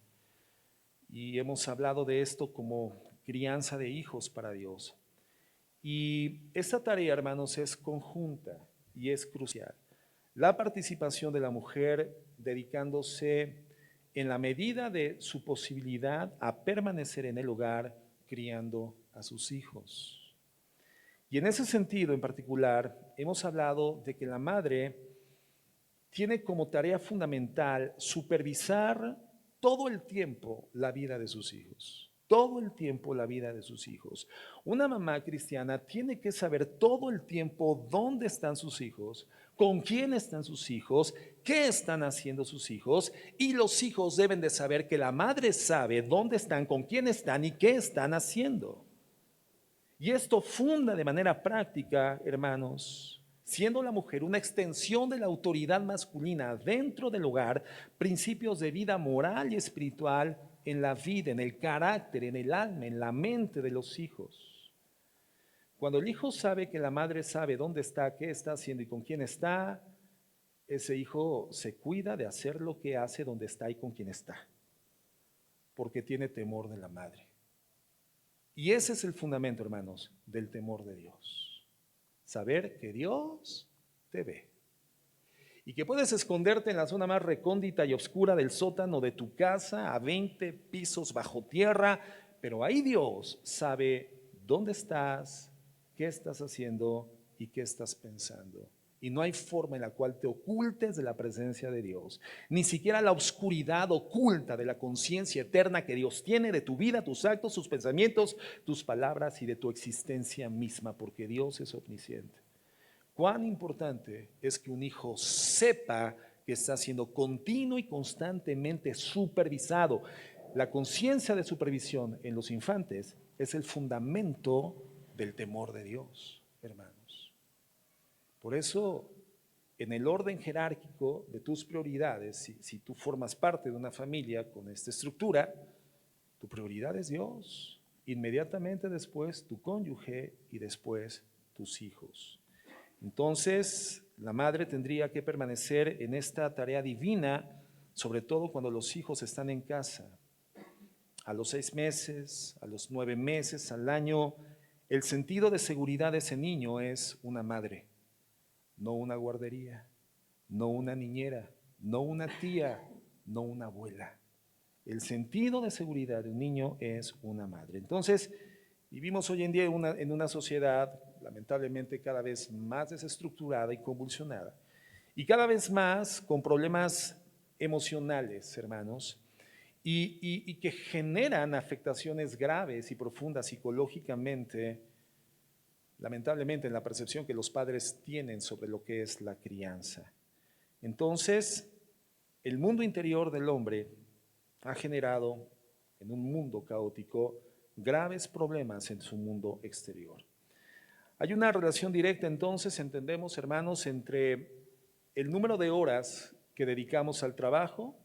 Y hemos hablado de esto como crianza de hijos para Dios. Y esta tarea, hermanos, es conjunta y es crucial. La participación de la mujer dedicándose en la medida de su posibilidad a permanecer en el hogar criando a sus hijos. Y en ese sentido en particular hemos hablado de que la madre tiene como tarea fundamental supervisar todo el tiempo la vida de sus hijos. Todo el tiempo la vida de sus hijos. Una mamá cristiana tiene que saber todo el tiempo dónde están sus hijos, con quién están sus hijos, qué están haciendo sus hijos, y los hijos deben de saber que la madre sabe dónde están, con quién están y qué están haciendo. Y esto funda de manera práctica, hermanos, siendo la mujer una extensión de la autoridad masculina dentro del hogar, principios de vida moral y espiritual en la vida, en el carácter, en el alma, en la mente de los hijos. Cuando el hijo sabe que la madre sabe dónde está, qué está haciendo y con quién está, ese hijo se cuida de hacer lo que hace donde está y con quién está, porque tiene temor de la madre. Y ese es el fundamento, hermanos, del temor de Dios. Saber que Dios te ve. Y que puedes esconderte en la zona más recóndita y oscura del sótano de tu casa, a 20 pisos bajo tierra, pero ahí Dios sabe dónde estás, qué estás haciendo y qué estás pensando. Y no hay forma en la cual te ocultes de la presencia de Dios, ni siquiera la oscuridad oculta de la conciencia eterna que Dios tiene de tu vida, tus actos, tus pensamientos, tus palabras y de tu existencia misma, porque Dios es omnisciente. Cuán importante es que un hijo sepa que está siendo continuo y constantemente supervisado. La conciencia de supervisión en los infantes es el fundamento del temor de Dios, hermanos. Por eso, en el orden jerárquico de tus prioridades, si tú formas parte de una familia con esta estructura, tu prioridad es Dios, inmediatamente después tu cónyuge y después tus hijos. Entonces, la madre tendría que permanecer en esta tarea divina, sobre todo cuando los hijos están en casa. A los 6 meses, a los 9 meses, al año, el sentido de seguridad de ese niño es una madre, no una guardería, no una niñera, no una tía, no una abuela. El sentido de seguridad de un niño es una madre. Entonces, vivimos hoy en día en una sociedad lamentablemente cada vez más desestructurada y convulsionada, y cada vez más con problemas emocionales, hermanos, y que generan afectaciones graves y profundas psicológicamente, lamentablemente, en la percepción que los padres tienen sobre lo que es la crianza. Entonces, el mundo interior del hombre ha generado, en un mundo caótico, graves problemas en su mundo exterior. Hay una relación directa, entonces, entendemos, hermanos, entre el número de horas que dedicamos al trabajo,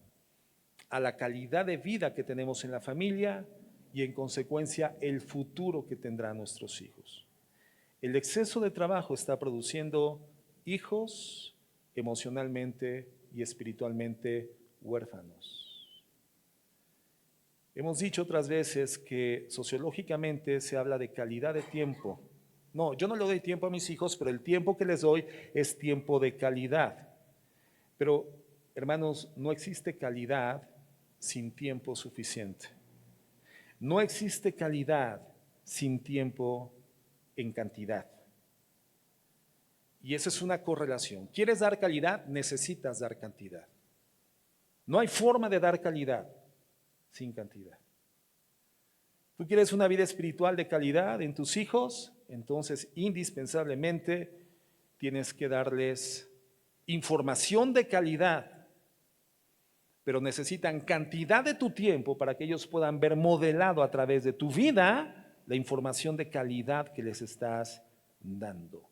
a la calidad de vida que tenemos en la familia y, en consecuencia, el futuro que tendrán nuestros hijos. El exceso de trabajo está produciendo hijos emocionalmente y espiritualmente huérfanos. Hemos dicho otras veces que sociológicamente se habla de calidad de tiempo. No, yo no le doy tiempo a mis hijos, pero el tiempo que les doy es tiempo de calidad. Pero, hermanos, no existe calidad sin tiempo suficiente. No existe calidad sin tiempo en cantidad. Y esa es una correlación. ¿Quieres dar calidad? Necesitas dar cantidad. No hay forma de dar calidad sin cantidad. ¿Tú quieres una vida espiritual de calidad en tus hijos? Entonces, indispensablemente, tienes que darles información de calidad, pero necesitan cantidad de tu tiempo para que ellos puedan ver modelado a través de tu vida la información de calidad que les estás dando.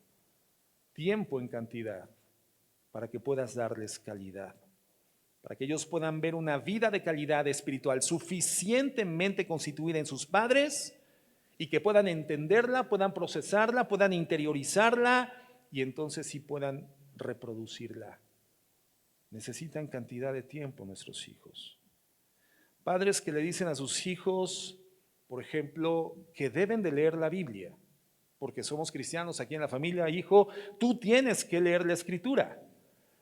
Tiempo en cantidad para que puedas darles calidad, para que ellos puedan ver una vida de calidad espiritual suficientemente constituida en sus padres y que puedan entenderla, puedan procesarla, puedan interiorizarla y entonces sí puedan reproducirla. Necesitan cantidad de tiempo nuestros hijos. Padres que le dicen a sus hijos, por ejemplo, que deben de leer la Biblia, porque somos cristianos aquí en la familia. Hijo, tú tienes que leer la Escritura.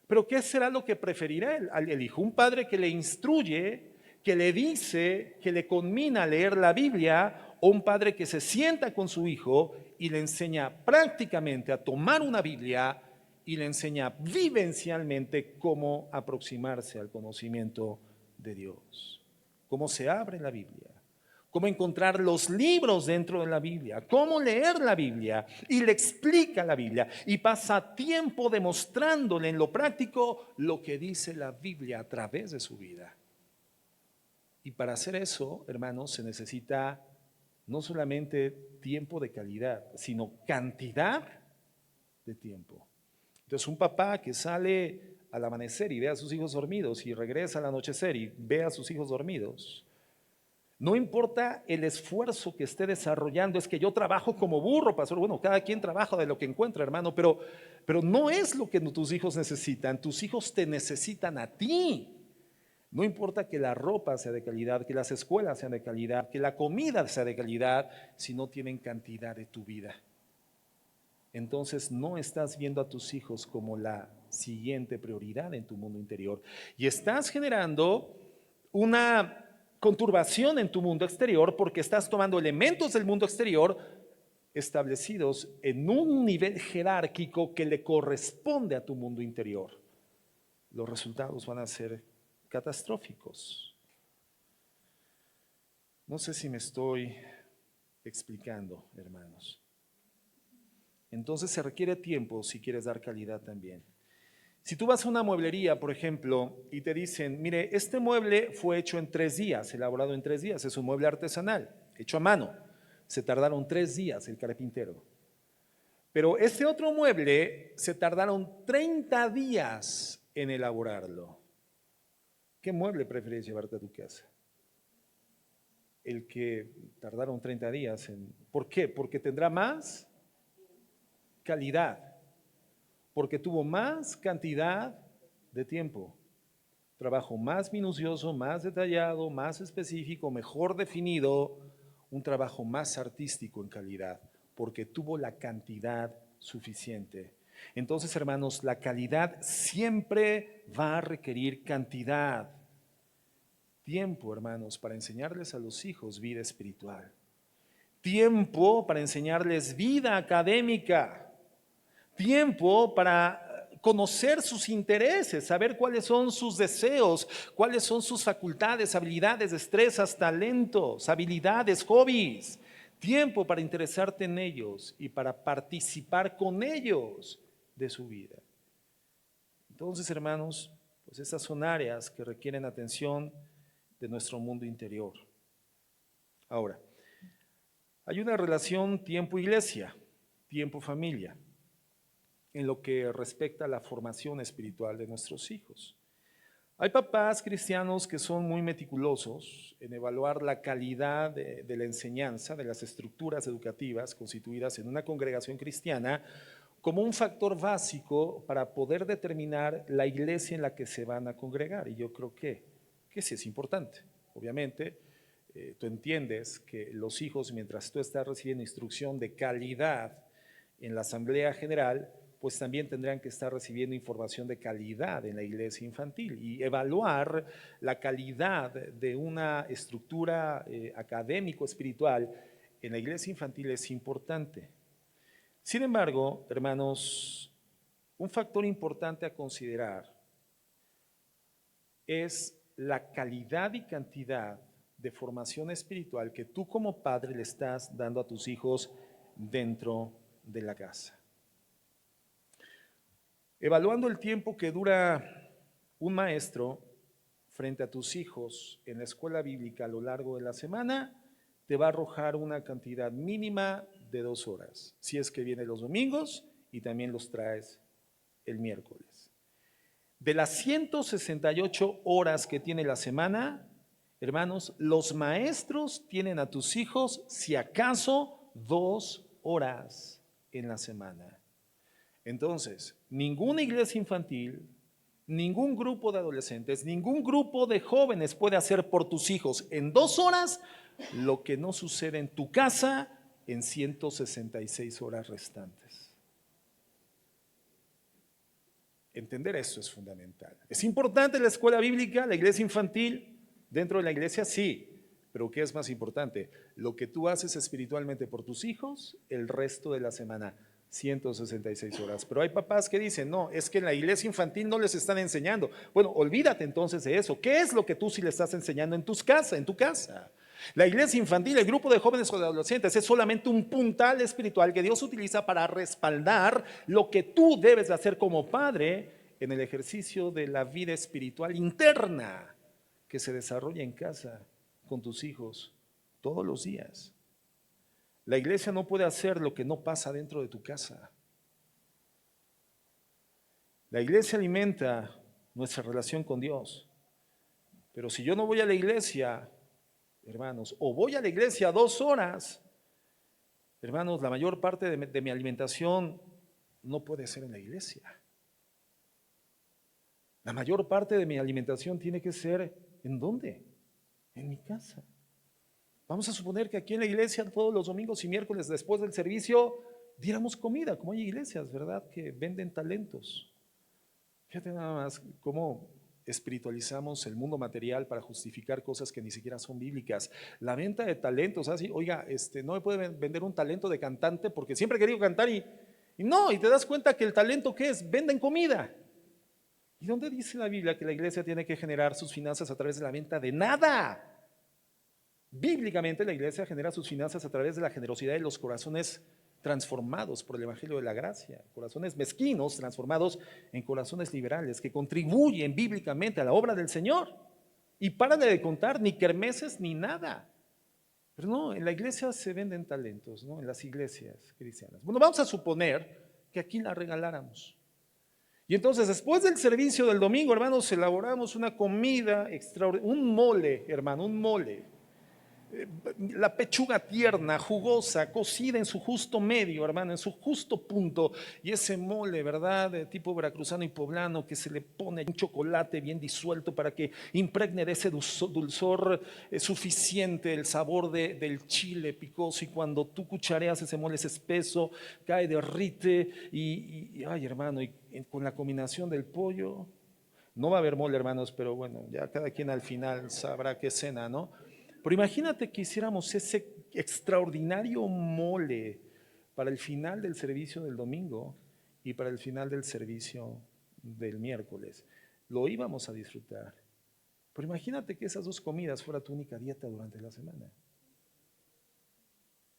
Pero ¿qué será lo que preferirá el hijo? Un padre que le instruye, que le dice, que le conmina a leer la Biblia, o un padre que se sienta con su hijo y le enseña prácticamente a tomar una Biblia y le enseña vivencialmente cómo aproximarse al conocimiento de Dios, cómo se abre la Biblia, cómo encontrar los libros dentro de la Biblia, cómo leer la Biblia, y le explica la Biblia y pasa tiempo demostrándole en lo práctico lo que dice la Biblia a través de su vida. Y para hacer eso, hermanos, se necesita no solamente tiempo de calidad, sino cantidad de tiempo. Entonces, un papá que sale al amanecer y ve a sus hijos dormidos y regresa al anochecer y ve a sus hijos dormidos, no importa el esfuerzo que esté desarrollando. Es que yo trabajo como burro, pastor. Bueno, cada quien trabaja de lo que encuentra, hermano, pero no es lo que tus hijos necesitan. Tus hijos te necesitan a ti. No importa que la ropa sea de calidad, que las escuelas sean de calidad, que la comida sea de calidad, si no tienen cantidad de tu vida. Entonces no estás viendo a tus hijos como la siguiente prioridad en tu mundo interior. Y estás generando una conturbación en tu mundo exterior porque estás tomando elementos del mundo exterior establecidos en un nivel jerárquico que le corresponde a tu mundo interior, los resultados van a ser catastróficos. No sé si me estoy explicando, hermanos. Entonces se requiere tiempo si quieres dar calidad también. Si tú vas a una mueblería, por ejemplo, y te dicen, mire, este mueble fue hecho en 3 días, elaborado en 3 días, es un mueble artesanal, hecho a mano. Se tardaron 3 días el carpintero. Pero este otro mueble se tardaron 30 días en elaborarlo. ¿Qué mueble prefieres llevarte a tu casa? El que tardaron 30 días en... ¿Por qué? Porque tendrá más calidad, porque tuvo más cantidad de tiempo, trabajo más minucioso, más detallado, más específico, mejor definido, un trabajo más artístico en calidad, porque tuvo la cantidad suficiente. Entonces, hermanos, la calidad siempre va a requerir cantidad. Tiempo, hermanos, para enseñarles a los hijos vida espiritual. Tiempo para enseñarles vida académica. Tiempo para conocer sus intereses, saber cuáles son sus deseos, cuáles son sus facultades, habilidades, destrezas, talentos, habilidades, hobbies. Tiempo para interesarte en ellos y para participar con ellos de su vida. Entonces, hermanos, pues esas son áreas que requieren atención de nuestro mundo interior. Ahora, hay una relación tiempo-iglesia, tiempo-familia, en lo que respecta a la formación espiritual de nuestros hijos. Hay papás cristianos que son muy meticulosos en evaluar la calidad de la enseñanza, de las estructuras educativas constituidas en una congregación cristiana, como un factor básico para poder determinar la iglesia en la que se van a congregar. Y yo creo que sí es importante. Obviamente, tú entiendes que los hijos, mientras tú estás recibiendo instrucción de calidad en la asamblea general, pues también tendrán que estar recibiendo información de calidad en la iglesia infantil y evaluar la calidad de una estructura académico-espiritual en la iglesia infantil es importante. Sin embargo, hermanos, un factor importante a considerar es la calidad y cantidad de formación espiritual que tú como padre le estás dando a tus hijos dentro de la casa. Evaluando el tiempo que dura un maestro frente a tus hijos en la escuela bíblica a lo largo de la semana, te va a arrojar una cantidad mínima de 2 horas, si es que viene los domingos y también los traes el miércoles. De las 168 horas que tiene la semana, hermanos, los maestros tienen a tus hijos, si acaso, 2 horas en la semana. Entonces, ninguna iglesia infantil, ningún grupo de adolescentes, ningún grupo de jóvenes puede hacer por tus hijos en 2 horas lo que no sucede en tu casa en 166 horas restantes. Entender eso es fundamental. Es importante la escuela bíblica, la iglesia infantil, dentro de la iglesia sí, pero ¿qué es más importante? Lo que tú haces espiritualmente por tus hijos el resto de la semana. 166 horas. Pero hay papás que dicen, no, es que en la iglesia infantil no les están enseñando. Bueno, olvídate entonces de eso. ¿Qué es lo que tú sí le estás enseñando en tu casa? La iglesia infantil, el grupo de jóvenes o de adolescentes es solamente un puntal espiritual que Dios utiliza para respaldar lo que tú debes de hacer como padre en el ejercicio de la vida espiritual interna que se desarrolla en casa con tus hijos todos los días. La iglesia no puede hacer lo que no pasa dentro de tu casa. La iglesia alimenta nuestra relación con Dios. Pero si yo no voy a la iglesia, hermanos, o voy a la iglesia 2 horas, hermanos, la mayor parte de mi alimentación no puede ser en la iglesia. La mayor parte de mi alimentación tiene que ser, ¿en dónde? En mi casa. Vamos a suponer que aquí en la iglesia todos los domingos y miércoles después del servicio diéramos comida, como hay iglesias, ¿verdad? Que venden talentos. Fíjate nada más cómo espiritualizamos el mundo material para justificar cosas que ni siquiera son bíblicas. La venta de talentos, así, oiga, no me puede vender un talento de cantante porque siempre he querido cantar y no, y te das cuenta que el talento, ¿qué es? Venden comida. ¿Y dónde dice la Biblia que la iglesia tiene que generar sus finanzas a través de la venta de nada? Bíblicamente la iglesia genera sus finanzas a través de la generosidad de los corazones transformados por el Evangelio de la Gracia, corazones mezquinos transformados en corazones liberales que contribuyen bíblicamente a la obra del Señor. Y párale de contar, ni kermeses ni nada. Pero no, en la iglesia se venden talentos, ¿no? En las iglesias cristianas. Bueno, vamos a suponer que aquí la regaláramos. Y entonces, después del servicio del domingo, hermanos, elaboramos una comida extraordinaria, un mole, hermano, un mole. La pechuga tierna, jugosa, cocida en su justo medio, hermano, en su justo punto. Y ese mole, ¿verdad? De tipo veracruzano y poblano, que se le pone un chocolate bien disuelto para que impregne de ese dulzor suficiente el sabor del chile picoso. Y cuando tú cuchareas ese mole es espeso, cae, derrite. Ay, hermano, y con la combinación del pollo, no va a haber mole, hermanos, pero bueno, ya cada quien al final sabrá qué cena, ¿no? Pero imagínate que hiciéramos ese extraordinario mole para el final del servicio del domingo y para el final del servicio del miércoles. Lo íbamos a disfrutar. Pero imagínate que esas dos comidas fuera tu única dieta durante la semana.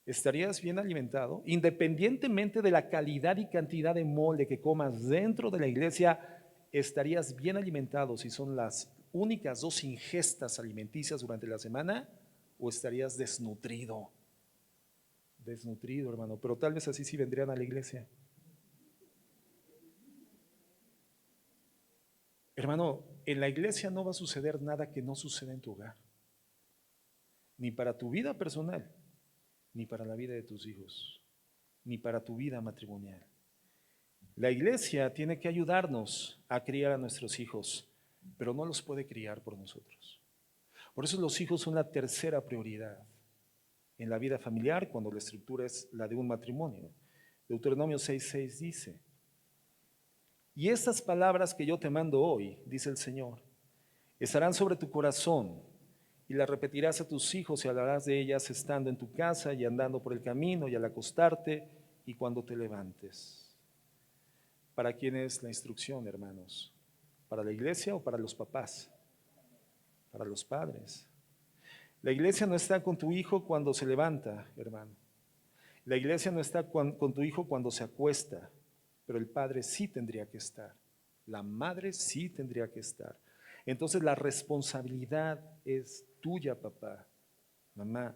Estarías bien alimentado, independientemente de la calidad y cantidad de mole que comas dentro de la iglesia, estarías bien alimentado si son las únicas dos ingestas alimenticias durante la semana, o estarías desnutrido, hermano, pero tal vez así sí vendrían a la iglesia. Hermano, en la iglesia no va a suceder nada que no suceda en tu hogar, ni para tu vida personal, ni para la vida de tus hijos, ni para tu vida matrimonial. La iglesia tiene que ayudarnos a criar a nuestros hijos, pero no los puede criar por nosotros. Por eso los hijos son la tercera prioridad en la vida familiar cuando la estructura es la de un matrimonio. Deuteronomio 6:6 dice: y estas palabras que yo te mando hoy, dice el Señor, estarán sobre tu corazón y las repetirás a tus hijos y hablarás de ellas estando en tu casa y andando por el camino y al acostarte y cuando te levantes. ¿Para quién es la instrucción, hermanos? ¿Para la iglesia o para los papás? Para los padres. La iglesia no está con tu hijo cuando se levanta, hermano. La iglesia no está con tu hijo cuando se acuesta, pero el padre sí tendría que estar. La madre sí tendría que estar. Entonces la responsabilidad es tuya, papá, mamá.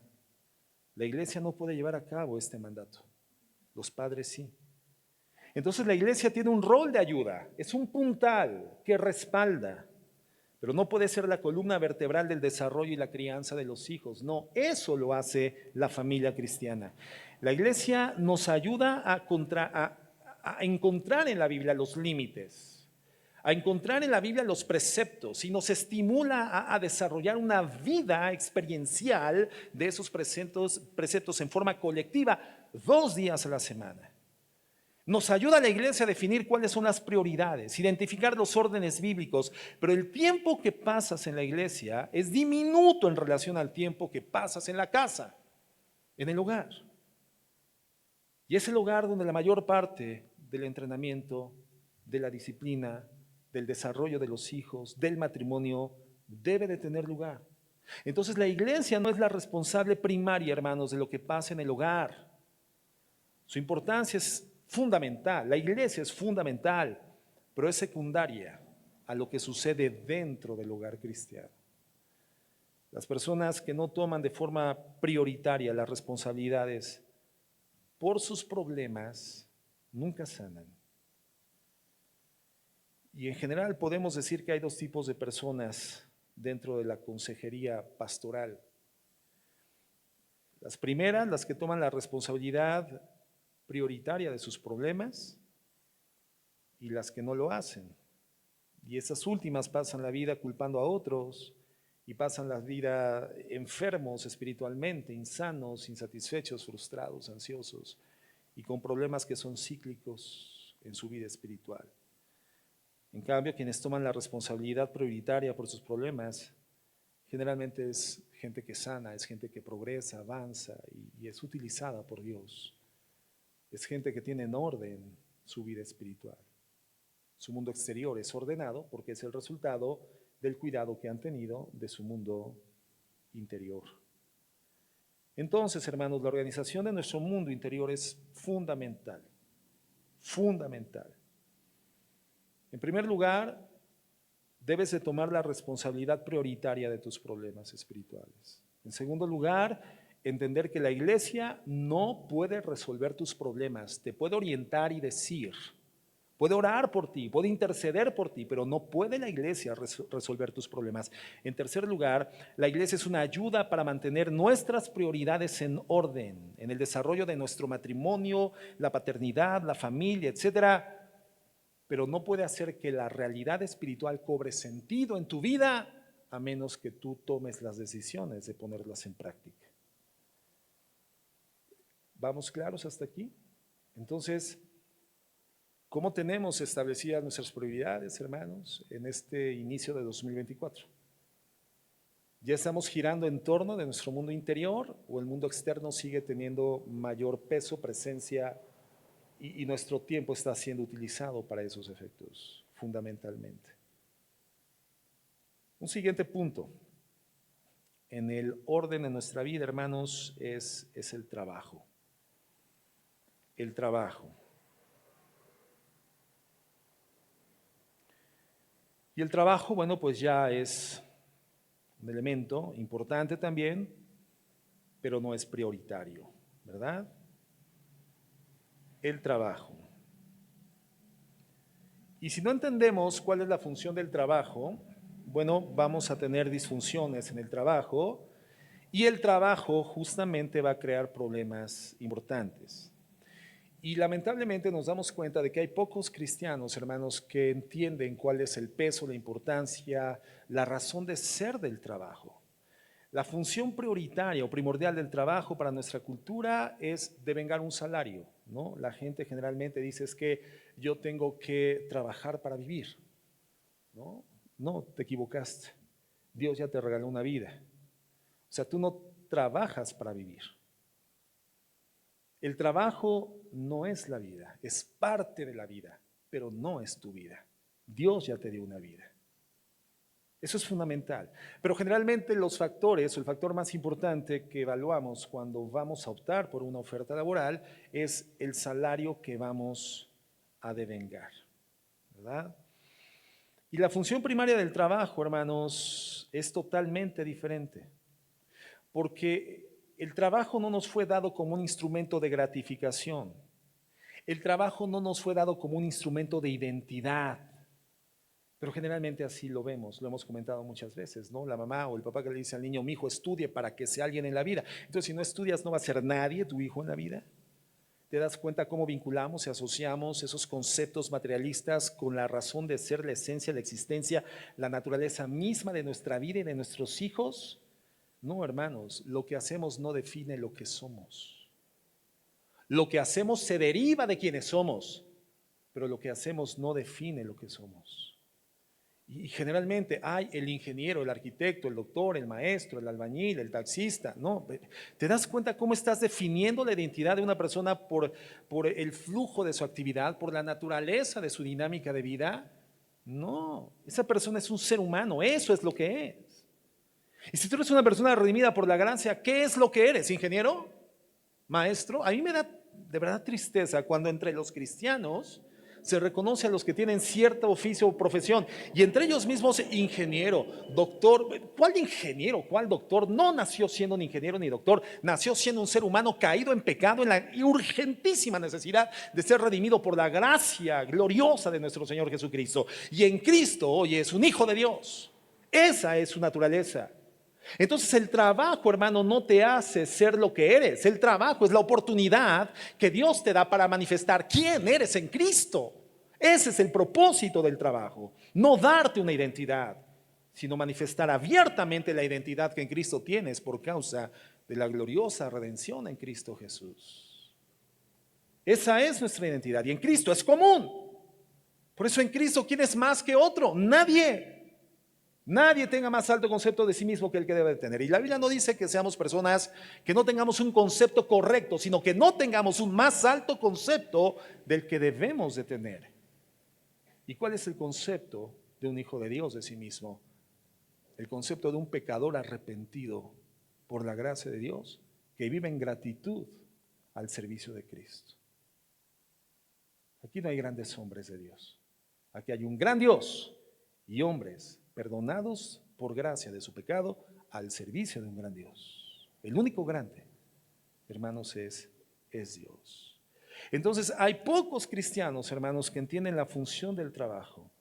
La iglesia no puede llevar a cabo este mandato. Los padres sí. Entonces la iglesia tiene un rol de ayuda, es un puntal que respalda, pero no puede ser la columna vertebral del desarrollo y la crianza de los hijos. No, eso lo hace la familia cristiana. La iglesia nos ayuda a encontrar en la Biblia los límites, a encontrar en la Biblia los preceptos y nos estimula a desarrollar una vida experiencial de esos preceptos en forma colectiva 2 días a la semana. Nos ayuda a la iglesia a definir cuáles son las prioridades, identificar los órdenes bíblicos, pero el tiempo que pasas en la iglesia es diminuto en relación al tiempo que pasas en la casa, en el hogar. Y es el hogar donde la mayor parte del entrenamiento, de la disciplina, del desarrollo de los hijos, del matrimonio, debe de tener lugar. Entonces la iglesia no es la responsable primaria, hermanos, de lo que pasa en el hogar. Su importancia es fundamental, la iglesia es fundamental, pero es secundaria a lo que sucede dentro del hogar cristiano. Las personas que no toman de forma prioritaria las responsabilidades por sus problemas nunca sanan. Y en general podemos decir que hay 2 tipos de personas dentro de la consejería pastoral. Las primeras, las que toman la responsabilidad prioritaria de sus problemas, y las que no lo hacen. Y esas últimas pasan la vida culpando a otros y pasan la vida enfermos espiritualmente, insanos, insatisfechos, frustrados, ansiosos y con problemas que son cíclicos en su vida espiritual. En cambio, quienes toman la responsabilidad prioritaria por sus problemas, generalmente es gente que sana, es gente que progresa, avanza y es utilizada por Dios. Es gente que tiene en orden su vida espiritual. Su mundo exterior es ordenado porque es el resultado del cuidado que han tenido de su mundo interior. Entonces, hermanos, la organización de nuestro mundo interior es fundamental, fundamental. En primer lugar, debes de tomar la responsabilidad prioritaria de tus problemas espirituales. En segundo lugar, entender que la iglesia no puede resolver tus problemas, te puede orientar y decir, puede orar por ti, puede interceder por ti, pero no puede la iglesia resolver tus problemas. En tercer lugar, la iglesia es una ayuda para mantener nuestras prioridades en orden, en el desarrollo de nuestro matrimonio, la paternidad, la familia, etcétera, pero no puede hacer que la realidad espiritual cobre sentido en tu vida a menos que tú tomes las decisiones de ponerlas en práctica. ¿Vamos claros hasta aquí? Entonces, ¿cómo tenemos establecidas nuestras prioridades, hermanos, en este inicio de 2024? ¿Ya estamos girando en torno de nuestro mundo interior o el mundo externo sigue teniendo mayor peso, presencia y nuestro tiempo está siendo utilizado para esos efectos, fundamentalmente? Un siguiente punto en el orden de nuestra vida, hermanos, es el trabajo. El trabajo. Y el trabajo, bueno, pues ya es un elemento importante también, pero no es prioritario, ¿verdad? El trabajo. Y si no entendemos cuál es la función del trabajo, bueno, vamos a tener disfunciones en el trabajo y el trabajo justamente va a crear problemas importantes. Y lamentablemente nos damos cuenta de que hay pocos cristianos, hermanos, que entienden cuál es el peso, la importancia, la razón de ser del trabajo. La función prioritaria o primordial del trabajo para nuestra cultura es devengar un salario, ¿no? La gente generalmente dice es que yo tengo que trabajar para vivir, ¿no? No, te equivocaste. Dios ya te regaló una vida. O sea, tú no trabajas para vivir. El trabajo no es la vida, es parte de la vida, pero no es tu vida. Dios ya te dio una vida. Eso es fundamental. Pero generalmente los factores, o el factor más importante que evaluamos cuando vamos a optar por una oferta laboral es el salario que vamos a devengar, ¿verdad? Y la función primaria del trabajo, hermanos, es totalmente diferente, porque el trabajo no nos fue dado como un instrumento de gratificación. El trabajo no nos fue dado como un instrumento de identidad. Pero generalmente así lo vemos, lo hemos comentado muchas veces, ¿no? La mamá o el papá que le dice al niño, mi hijo, estudie para que sea alguien en la vida. Entonces, si no estudias, no va a ser nadie tu hijo en la vida. ¿Te das cuenta cómo vinculamos y asociamos esos conceptos materialistas con la razón de ser, la esencia, la existencia, la naturaleza misma de nuestra vida y de nuestros hijos? No, hermanos, lo que hacemos no define lo que somos. Lo que hacemos se deriva de quienes somos, pero lo que hacemos no define lo que somos. Y generalmente hay el ingeniero, el arquitecto, el doctor, el maestro, el albañil, el taxista, ¿no? ¿Te das cuenta cómo estás definiendo la identidad de una persona por el flujo de su actividad, por la naturaleza de su dinámica de vida? No, esa persona es un ser humano, eso es lo que es. Y si tú eres una persona redimida por la gracia, ¿qué es lo que eres? ¿Ingeniero? ¿Maestro? A mí me da de verdad tristeza cuando entre los cristianos se reconoce a los que tienen cierto oficio o profesión y entre ellos mismos ingeniero, doctor. ¿Cuál ingeniero? ¿Cuál doctor? No nació siendo un ingeniero ni doctor, nació siendo un ser humano caído en pecado en la urgentísima necesidad de ser redimido por la gracia gloriosa de nuestro Señor Jesucristo. Y en Cristo hoy es un hijo de Dios. Esa es su naturaleza. Entonces el trabajo, hermano, no te hace ser lo que eres. El trabajo es la oportunidad que Dios te da para manifestar quién eres en Cristo. Ese es el propósito del trabajo. No darte una identidad, sino manifestar abiertamente la identidad que en Cristo tienes por causa de la gloriosa redención en Cristo Jesús. Esa es nuestra identidad y en Cristo es común. Por eso en Cristo, ¿quién es más que otro? Nadie. Nadie tenga más alto concepto de sí mismo que el que debe tener. Y la Biblia no dice que seamos personas que no tengamos un concepto correcto, sino que no tengamos un más alto concepto del que debemos de tener. ¿Y cuál es el concepto de un hijo de Dios de sí mismo? El concepto de un pecador arrepentido por la gracia de Dios, que vive en gratitud al servicio de Cristo. Aquí no hay grandes hombres de Dios. Aquí hay un gran Dios y hombres perdonados por gracia de su pecado al servicio de un gran Dios. El único grande, hermanos, es Dios. Entonces, hay pocos cristianos, hermanos, que entienden la función del trabajo.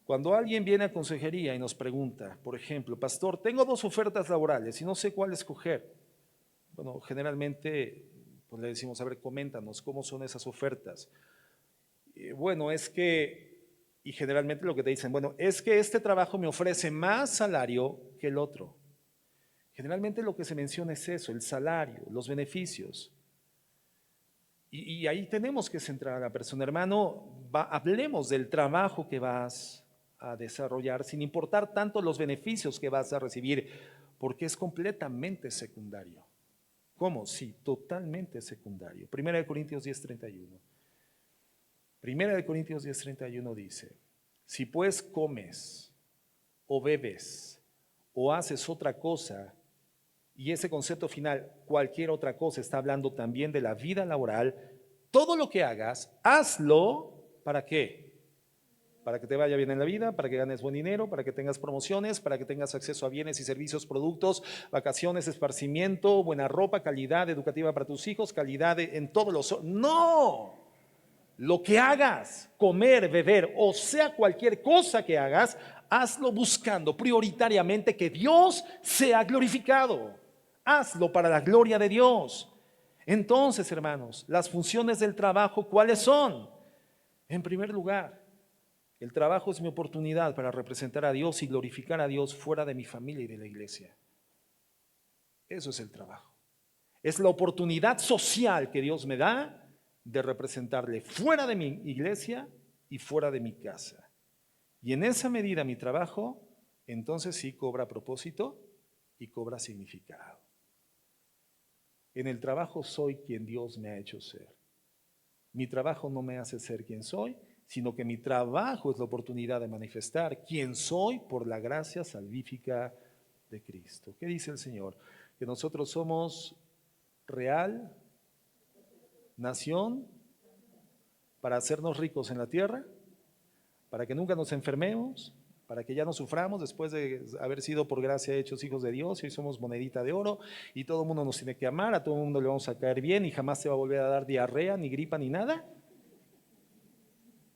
Cuando alguien viene a consejería y nos pregunta, por ejemplo, pastor, tengo 2 ofertas laborales y no sé cuál escoger. Bueno, generalmente pues le decimos, a ver, coméntanos, ¿cómo son esas ofertas? Bueno, es que, y generalmente lo que te dicen, bueno, es que este trabajo me ofrece más salario que el otro. Generalmente lo que se menciona es eso, el salario, los beneficios. Y ahí tenemos que centrar a la persona. Hermano, hablemos del trabajo que vas a desarrollar, sin importar tanto los beneficios que vas a recibir, porque es completamente secundario. ¿Cómo? Sí, totalmente secundario. 1 Corintios 10:31. 1 Corintios 10:31 dice, si pues comes o bebes o haces otra cosa, y ese concepto final, cualquier otra cosa, está hablando también de la vida laboral, todo lo que hagas, hazlo, ¿para qué? Para que te vaya bien en la vida, para que ganes buen dinero, para que tengas promociones, para que tengas acceso a bienes y servicios, productos, vacaciones, esparcimiento, buena ropa, calidad educativa para tus hijos, calidad en todos los... ¡No! Lo que hagas, comer, beber, o sea cualquier cosa que hagas, hazlo buscando prioritariamente que Dios sea glorificado. Hazlo para la gloria de Dios. Entonces, hermanos, las funciones del trabajo, ¿cuáles son? En primer lugar, el trabajo es mi oportunidad para representar a Dios y glorificar a Dios fuera de mi familia y de la iglesia. Eso es el trabajo. Es la oportunidad social que Dios me da de representarle fuera de mi iglesia y fuera de mi casa. Y en esa medida mi trabajo, entonces sí cobra propósito y cobra significado. En el trabajo soy quien Dios me ha hecho ser. Mi trabajo no me hace ser quien soy, sino que mi trabajo es la oportunidad de manifestar quién soy por la gracia salvífica de Cristo. ¿Qué dice el Señor? Que nosotros somos real, nación, para hacernos ricos en la tierra, para que nunca nos enfermemos, para que ya no suframos después de haber sido por gracia hechos hijos de Dios, y hoy somos monedita de oro, y todo el mundo nos tiene que amar, a todo el mundo le vamos a caer bien, y jamás se va a volver a dar diarrea, ni gripa, ni nada.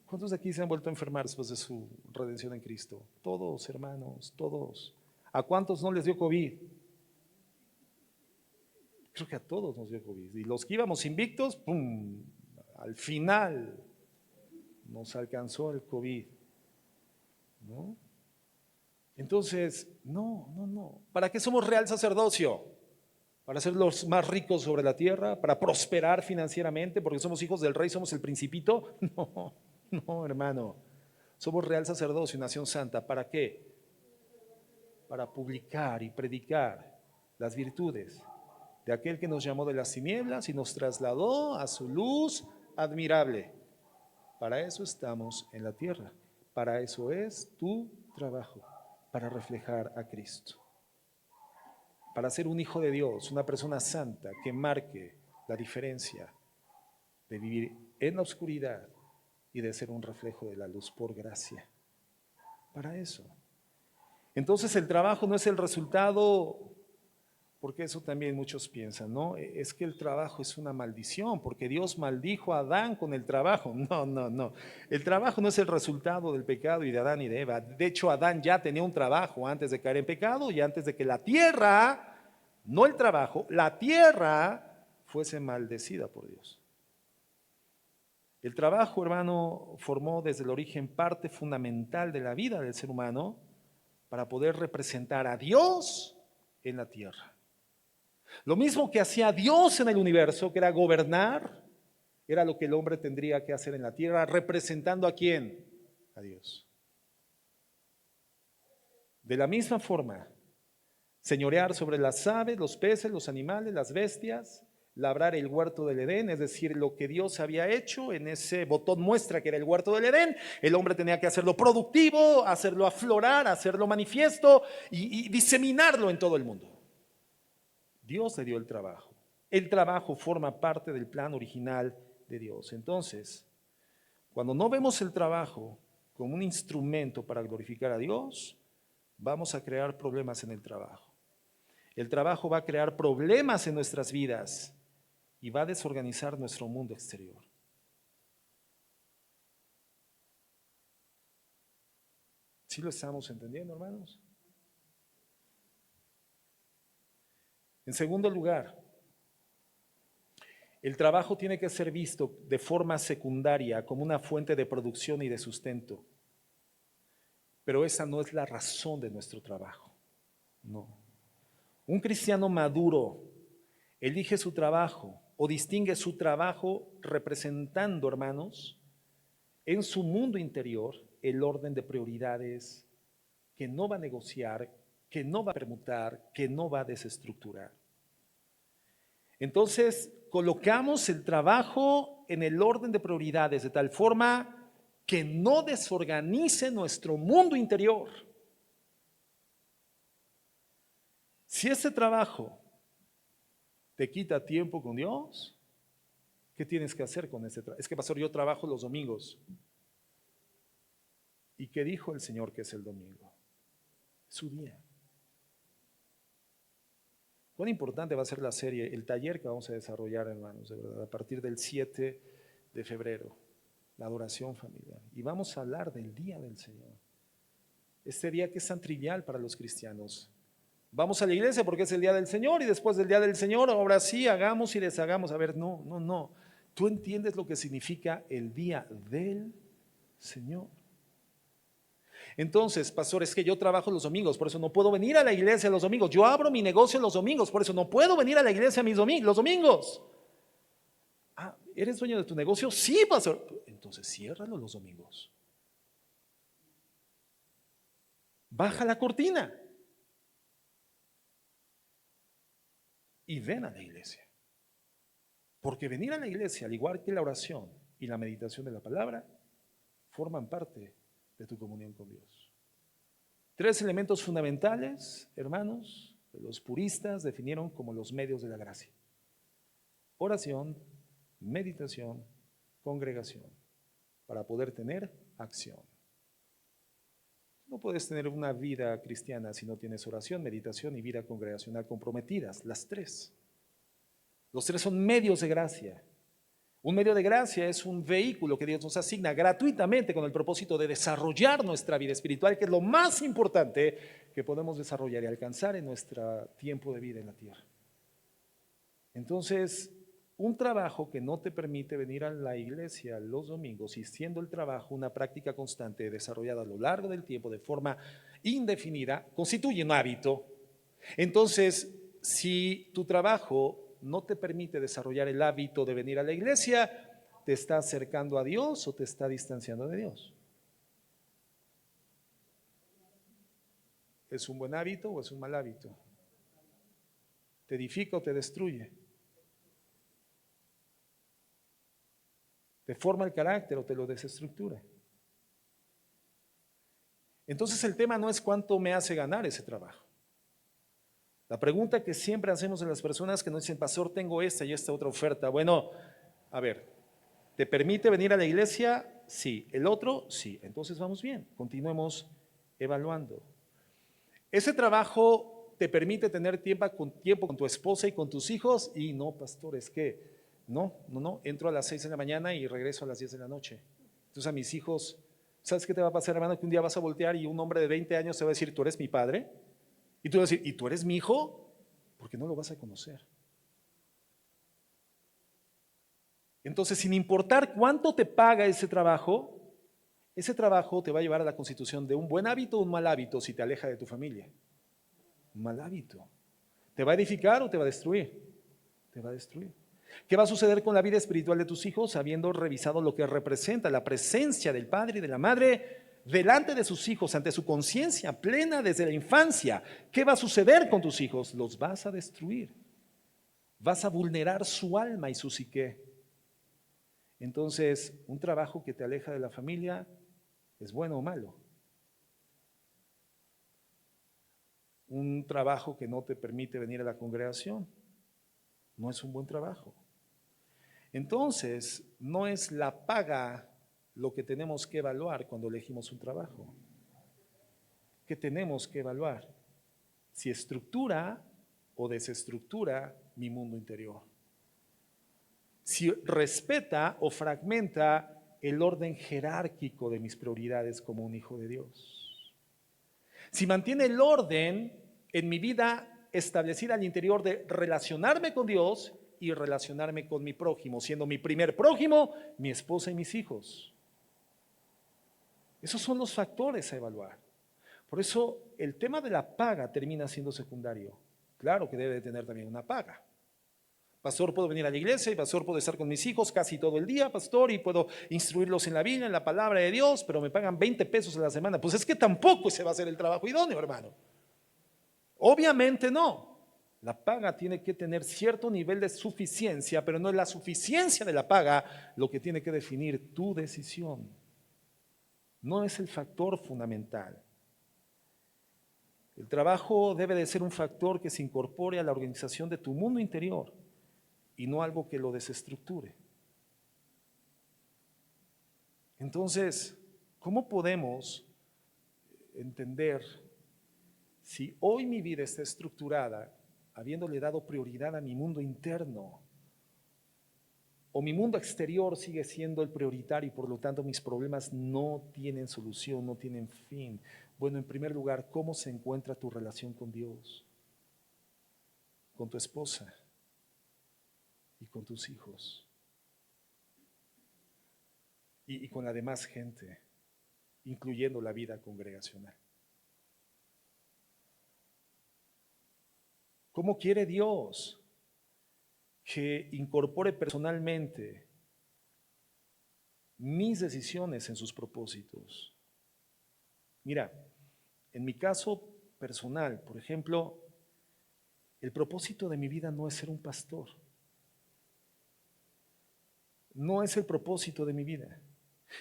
¿Cuántos de aquí se han vuelto a enfermar después de su redención en Cristo? Todos, hermanos, todos. ¿A cuántos no les dio COVID? Creo que a todos nos dio COVID. Y los que íbamos invictos, ¡pum!, al final nos alcanzó el COVID, ¿no? Entonces, no. ¿Para qué somos real sacerdocio? ¿Para ser los más ricos sobre la tierra? ¿Para prosperar financieramente? ¿Porque somos hijos del rey, somos el principito? No, hermano. Somos real sacerdocio, nación santa. ¿Para qué? Para publicar y predicar las virtudes de aquel que nos llamó de las tinieblas y nos trasladó a su luz admirable. Para eso estamos en la tierra. Para eso es tu trabajo, para reflejar a Cristo. Para ser un hijo de Dios, una persona santa que marque la diferencia de vivir en la oscuridad y de ser un reflejo de la luz por gracia. Para eso. Entonces el trabajo no es el resultado, porque eso también muchos piensan, ¿no? Es que el trabajo es una maldición, porque Dios maldijo a Adán con el trabajo. No. El trabajo no es el resultado del pecado y de Adán y de Eva. De hecho, Adán ya tenía un trabajo antes de caer en pecado y antes de que la tierra, no el trabajo, la tierra fuese maldecida por Dios. El trabajo, hermano, formó desde el origen parte fundamental de la vida del ser humano para poder representar a Dios en la tierra. Lo mismo que hacía Dios en el universo, que era gobernar, era lo que el hombre tendría que hacer en la tierra, representando ¿a quién? A Dios. De la misma forma, señorear sobre las aves, los peces, los animales, las bestias, labrar el huerto del Edén, es decir, lo que Dios había hecho en ese botón muestra que era el huerto del Edén. El hombre tenía que hacerlo productivo, hacerlo aflorar, hacerlo manifiesto y diseminarlo en todo el mundo. Dios le dio el trabajo. El trabajo forma parte del plan original de Dios. Entonces, cuando no vemos el trabajo como un instrumento para glorificar a Dios, vamos a crear problemas en el trabajo. El trabajo va a crear problemas en nuestras vidas y va a desorganizar nuestro mundo exterior. ¿Sí lo estamos entendiendo, hermanos? En segundo lugar, el trabajo tiene que ser visto de forma secundaria como una fuente de producción y de sustento. Pero esa no es la razón de nuestro trabajo. No. Un cristiano maduro elige su trabajo o distingue su trabajo representando, hermanos, en su mundo interior el orden de prioridades que no va a negociar, que no va a permutar, que no va a desestructurar. Entonces, colocamos el trabajo en el orden de prioridades de tal forma que no desorganice nuestro mundo interior. Si ese trabajo te quita tiempo con Dios, ¿qué tienes que hacer con ese trabajo? Es que, pastor, yo trabajo los domingos. ¿Y qué dijo el Señor que es el domingo? Su día. Cuán importante va a ser la serie, el taller que vamos a desarrollar, hermanos, de verdad, a partir del 7 de febrero, la adoración familiar. Y vamos a hablar del día del Señor. Este día que es tan trivial para los cristianos. Vamos a la iglesia porque es el día del Señor y después del día del Señor, ahora sí, hagamos y deshagamos. A ver, no. Tú entiendes lo que significa el día del Señor. Entonces, pastor, es que yo trabajo los domingos, por eso no puedo venir a la iglesia los domingos. Yo abro mi negocio los domingos, por eso no puedo venir a la iglesia los domingos. Ah, ¿eres dueño de tu negocio? Sí, pastor. Entonces, ciérralo los domingos. Baja la cortina y ven a la iglesia. Porque venir a la iglesia, al igual que la oración y la meditación de la palabra, forman parte de tu comunión con Dios. 3 elementos fundamentales, hermanos, que los puristas definieron como los medios de la gracia: oración, meditación, congregación, para poder tener acción. No puedes tener una vida cristiana si no tienes oración, meditación y vida congregacional comprometidas, las 3. Los 3 son medios de gracia. Un medio de gracia es un vehículo que Dios nos asigna gratuitamente con el propósito de desarrollar nuestra vida espiritual, que es lo más importante que podemos desarrollar y alcanzar en nuestro tiempo de vida en la tierra. Entonces, un trabajo que no te permite venir a la iglesia los domingos y siendo el trabajo una práctica constante desarrollada a lo largo del tiempo de forma indefinida, constituye un hábito. Entonces, si tu trabajo no te permite desarrollar el hábito de venir a la iglesia, ¿te está acercando a Dios o te está distanciando de Dios? ¿Es un buen hábito o es un mal hábito? ¿Te edifica o te destruye? ¿Te forma el carácter o te lo desestructura? Entonces el tema no es cuánto me hace ganar ese trabajo. La pregunta que siempre hacemos a las personas que nos dicen, pastor, tengo esta y esta otra oferta. Bueno, a ver, ¿te permite venir a la iglesia? Sí. ¿El otro? Sí. Entonces vamos bien, continuemos evaluando. ¿Ese trabajo te permite tener tiempo con tu esposa y con tus hijos? Y no, pastor, es que no, entro a las 6 de la mañana y regreso a las 10 de la noche. Entonces a mis hijos, ¿sabes qué te va a pasar, hermano? Que un día vas a voltear y un hombre de 20 años te va a decir, ¿tú eres mi padre? Y tú vas a decir, ¿y tú eres mi hijo? Porque no lo vas a conocer. Entonces, sin importar cuánto te paga ese trabajo te va a llevar a la constitución de un buen hábito o un mal hábito si te aleja de tu familia. Un mal hábito. ¿Te va a edificar o te va a destruir? Te va a destruir. ¿Qué va a suceder con la vida espiritual de tus hijos habiendo revisado lo que representa la presencia del padre y de la madre delante de sus hijos, ante su conciencia plena desde la infancia? ¿Qué va a suceder con tus hijos? Los vas a destruir. Vas a vulnerar su alma y su psique. Entonces, un trabajo que te aleja de la familia, ¿es bueno o malo? Un trabajo que no te permite venir a la congregación, no es un buen trabajo. Entonces, no es la paga lo que tenemos que evaluar cuando elegimos un trabajo. ¿Qué tenemos que evaluar? Si estructura o desestructura mi mundo interior. Si respeta o fragmenta el orden jerárquico de mis prioridades como un hijo de Dios. Si mantiene el orden en mi vida establecida al interior de relacionarme con Dios y relacionarme con mi prójimo, siendo mi primer prójimo mi esposa y mis hijos. Esos son los factores a evaluar. Por eso el tema de la paga termina siendo secundario. Claro que debe de tener también una paga. Pastor, puedo venir a la iglesia y pastor, puedo estar con mis hijos casi todo el día, pastor, y puedo instruirlos en la Biblia, en la palabra de Dios, pero me pagan 20 pesos a la semana. Pues es que tampoco ese va a ser el trabajo idóneo, hermano. Obviamente no. La paga tiene que tener cierto nivel de suficiencia, pero no es la suficiencia de la paga lo que tiene que definir tu decisión. No es el factor fundamental. El trabajo debe de ser un factor que se incorpore a la organización de tu mundo interior y no algo que lo desestructure. Entonces, ¿cómo podemos entender si hoy mi vida está estructurada habiéndole dado prioridad a mi mundo interno, o mi mundo exterior sigue siendo el prioritario y por lo tanto mis problemas no tienen solución, no tienen fin? Bueno, en primer lugar, ¿cómo se encuentra tu relación con Dios, con tu esposa y con tus hijos y con la demás gente, incluyendo la vida congregacional? ¿Cómo quiere Dios que incorpore personalmente mis decisiones en sus propósitos? Mira, en mi caso personal, por ejemplo, el propósito de mi vida no es ser un pastor. No es el propósito de mi vida.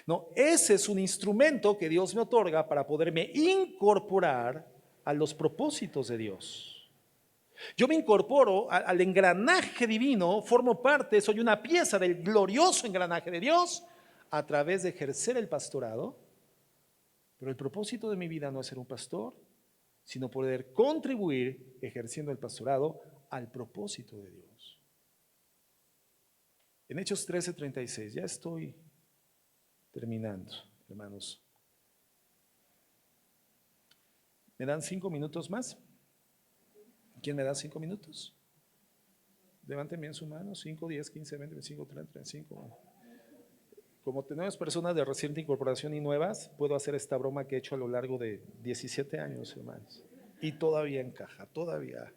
No, ese es un instrumento que Dios me otorga para poderme incorporar a los propósitos de Dios. Yo me incorporo al engranaje divino, formo parte, soy una pieza del glorioso engranaje de Dios a través de ejercer el pastorado. Pero el propósito de mi vida no es ser un pastor, sino poder contribuir ejerciendo el pastorado al propósito de Dios. En Hechos 13:36, ya estoy terminando, hermanos. ¿Me dan 5 minutos más? ¿Quién me da 5 minutos? Levanten bien su mano. 5, 10, 15, 20, 25, 30, 35. Como tenemos personas de reciente incorporación y nuevas, puedo hacer esta broma que he hecho a lo largo de 17 años, hermanos. Y todavía encaja, todavía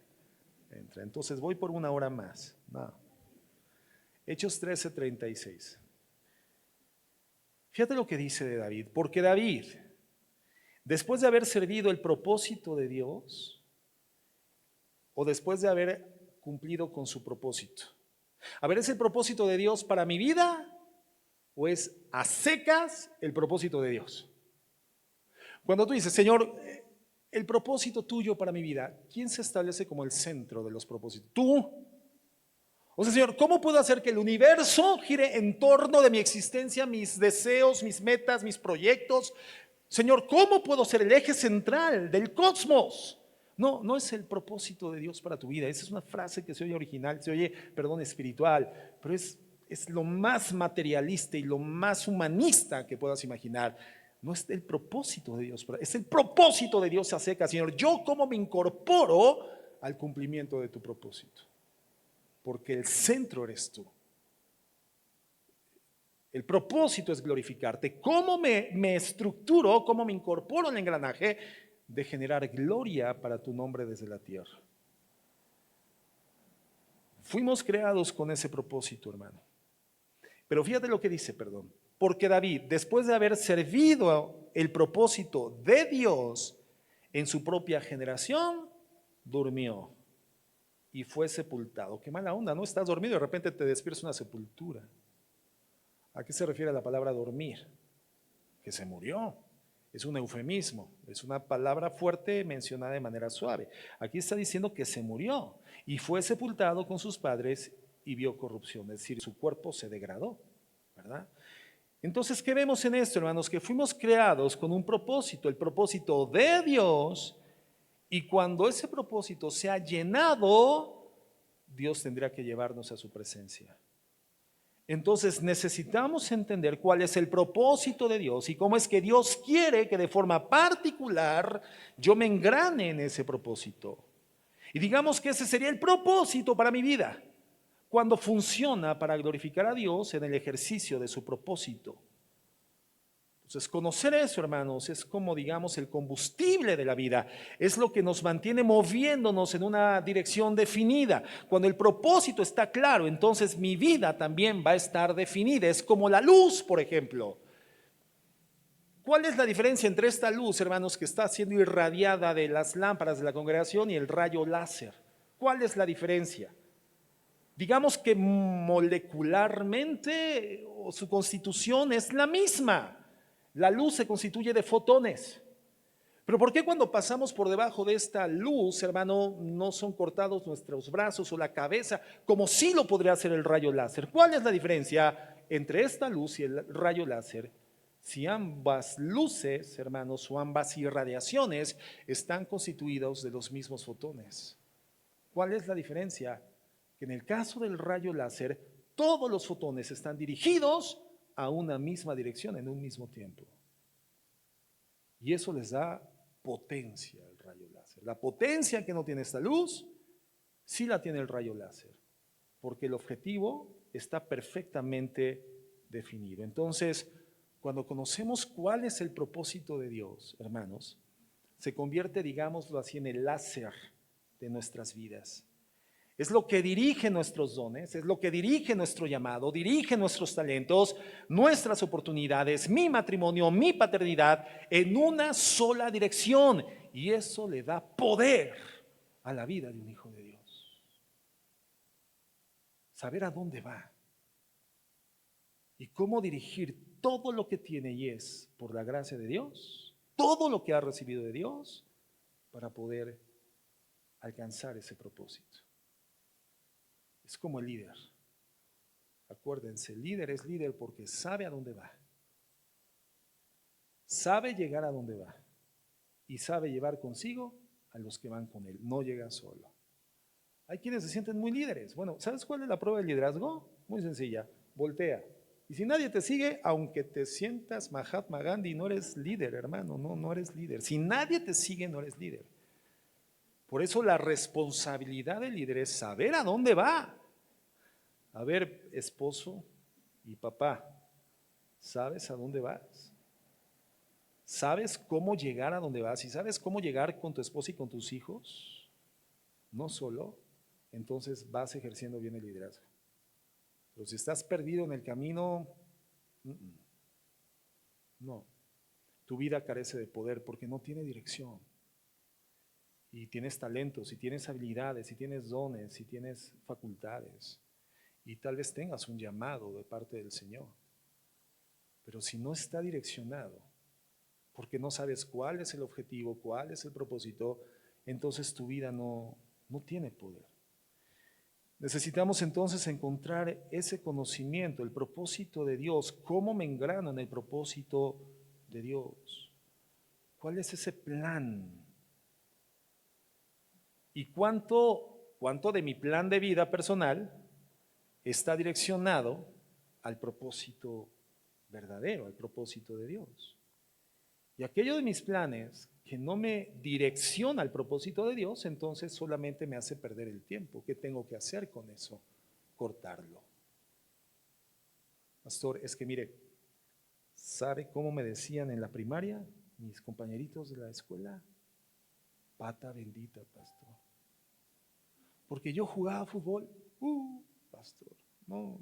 entra. Entonces voy por 1 hora más. No. Hechos 13:36. Fíjate lo que dice de David. Porque David, después de haber servido el propósito de Dios, o después de haber cumplido con su propósito. A ver, ¿es el propósito de Dios para mi vida o es a secas el propósito de Dios? Cuando tú dices, Señor, el propósito tuyo para mi vida, ¿quién se establece como el centro de los propósitos? Tú. O sea, Señor, ¿cómo puedo hacer que el universo gire en torno de mi existencia, mis deseos, mis metas, mis proyectos? Señor, ¿cómo puedo ser el eje central del cosmos? No, no es el propósito de Dios para tu vida. Esa es una frase que se oye original, se oye, perdón, espiritual, pero es lo más materialista y lo más humanista que puedas imaginar. No es el propósito de Dios, es el propósito de Dios a secas. Señor, ¿yo cómo me incorporo al cumplimiento de tu propósito? Porque el centro eres tú. El propósito es glorificarte. ¿Cómo me estructuro, cómo me incorporo en el engranaje de generar gloria para tu nombre desde la tierra? Fuimos creados con ese propósito, hermano. Pero fíjate lo que dice, perdón. Porque David, después de haber servido el propósito de Dios en su propia generación, durmió y fue sepultado. Qué mala onda, ¿no? Estás dormido y de repente te despiertas una sepultura. ¿A qué se refiere la palabra dormir? Que se murió. Es un eufemismo, es una palabra fuerte mencionada de manera suave. Aquí está diciendo que se murió y fue sepultado con sus padres y vio corrupción, es decir, su cuerpo se degradó, ¿verdad? Entonces, ¿qué vemos en esto, hermanos? Que fuimos creados con un propósito, el propósito de Dios, y cuando ese propósito se ha llenado, Dios tendrá que llevarnos a su presencia. Entonces necesitamos entender cuál es el propósito de Dios y cómo es que Dios quiere que de forma particular yo me engrane en ese propósito. Y digamos que ese sería el propósito para mi vida, cuando funciona para glorificar a Dios en el ejercicio de su propósito. Entonces, conocer eso, hermanos, es como, digamos, el combustible de la vida. Es lo que nos mantiene moviéndonos en una dirección definida. Cuando el propósito está claro, entonces mi vida también va a estar definida. Es como la luz, por ejemplo. ¿Cuál es la diferencia entre esta luz, hermanos, que está siendo irradiada de las lámparas de la congregación y el rayo láser? ¿Cuál es la diferencia? Digamos que molecularmente su constitución es la misma. La luz se constituye de fotones. Pero ¿por qué cuando pasamos por debajo de esta luz, hermano, no son cortados nuestros brazos o la cabeza, como sí lo podría hacer el rayo láser? ¿Cuál es la diferencia entre esta luz y el rayo láser? Si ambas luces, hermanos, o ambas irradiaciones están constituidas de los mismos fotones. ¿Cuál es la diferencia? Que en el caso del rayo láser, todos los fotones están dirigidos a una misma dirección en un mismo tiempo. Y eso les da potencia al rayo láser. La potencia que no tiene esta luz, sí la tiene el rayo láser, porque el objetivo está perfectamente definido. Entonces, cuando conocemos cuál es el propósito de Dios, hermanos, se convierte, digámoslo así, en el láser de nuestras vidas. Es lo que dirige nuestros dones, es lo que dirige nuestro llamado, dirige nuestros talentos, nuestras oportunidades, mi matrimonio, mi paternidad, en una sola dirección. Y eso le da poder a la vida de un hijo de Dios. Saber a dónde va y cómo dirigir todo lo que tiene y es por la gracia de Dios, todo lo que ha recibido de Dios para poder alcanzar ese propósito. Es como el líder. Acuérdense, el líder es líder porque sabe a dónde va. Sabe llegar a dónde va. Y sabe llevar consigo a los que van con él. No llega solo. Hay quienes se sienten muy líderes. Bueno, ¿sabes cuál es la prueba del liderazgo? Muy sencilla. Voltea. Y si nadie te sigue, aunque te sientas Mahatma Gandhi, no eres líder, hermano. No eres líder. Si nadie te sigue, no eres líder. Por eso la responsabilidad del líder es saber a dónde va. A ver, esposo y papá, ¿sabes a dónde vas? ¿Sabes cómo llegar a dónde vas? ¿Y sabes cómo llegar con tu esposa y con tus hijos? No solo, entonces vas ejerciendo bien el liderazgo. Pero si estás perdido en el camino, no. Tu vida carece de poder porque no tiene dirección. Y tienes talentos, y tienes habilidades, y tienes dones, y tienes facultades. Y tal vez tengas un llamado de parte del Señor. Pero si no está direccionado, porque no sabes cuál es el objetivo, cuál es el propósito, entonces tu vida no tiene poder. Necesitamos entonces encontrar ese conocimiento, el propósito de Dios. ¿Cómo me engrano en el propósito de Dios? ¿Cuál es ese plan? ¿Y cuánto de mi plan de vida personal está direccionado al propósito verdadero, al propósito de Dios? Y aquello de mis planes que no me direcciona al propósito de Dios, entonces solamente me hace perder el tiempo. ¿Qué tengo que hacer con eso? Cortarlo. Pastor, es que mire, ¿sabe cómo me decían en la primaria mis compañeritos de la escuela? Pata bendita, pastor. Porque yo jugaba fútbol Pastor, no.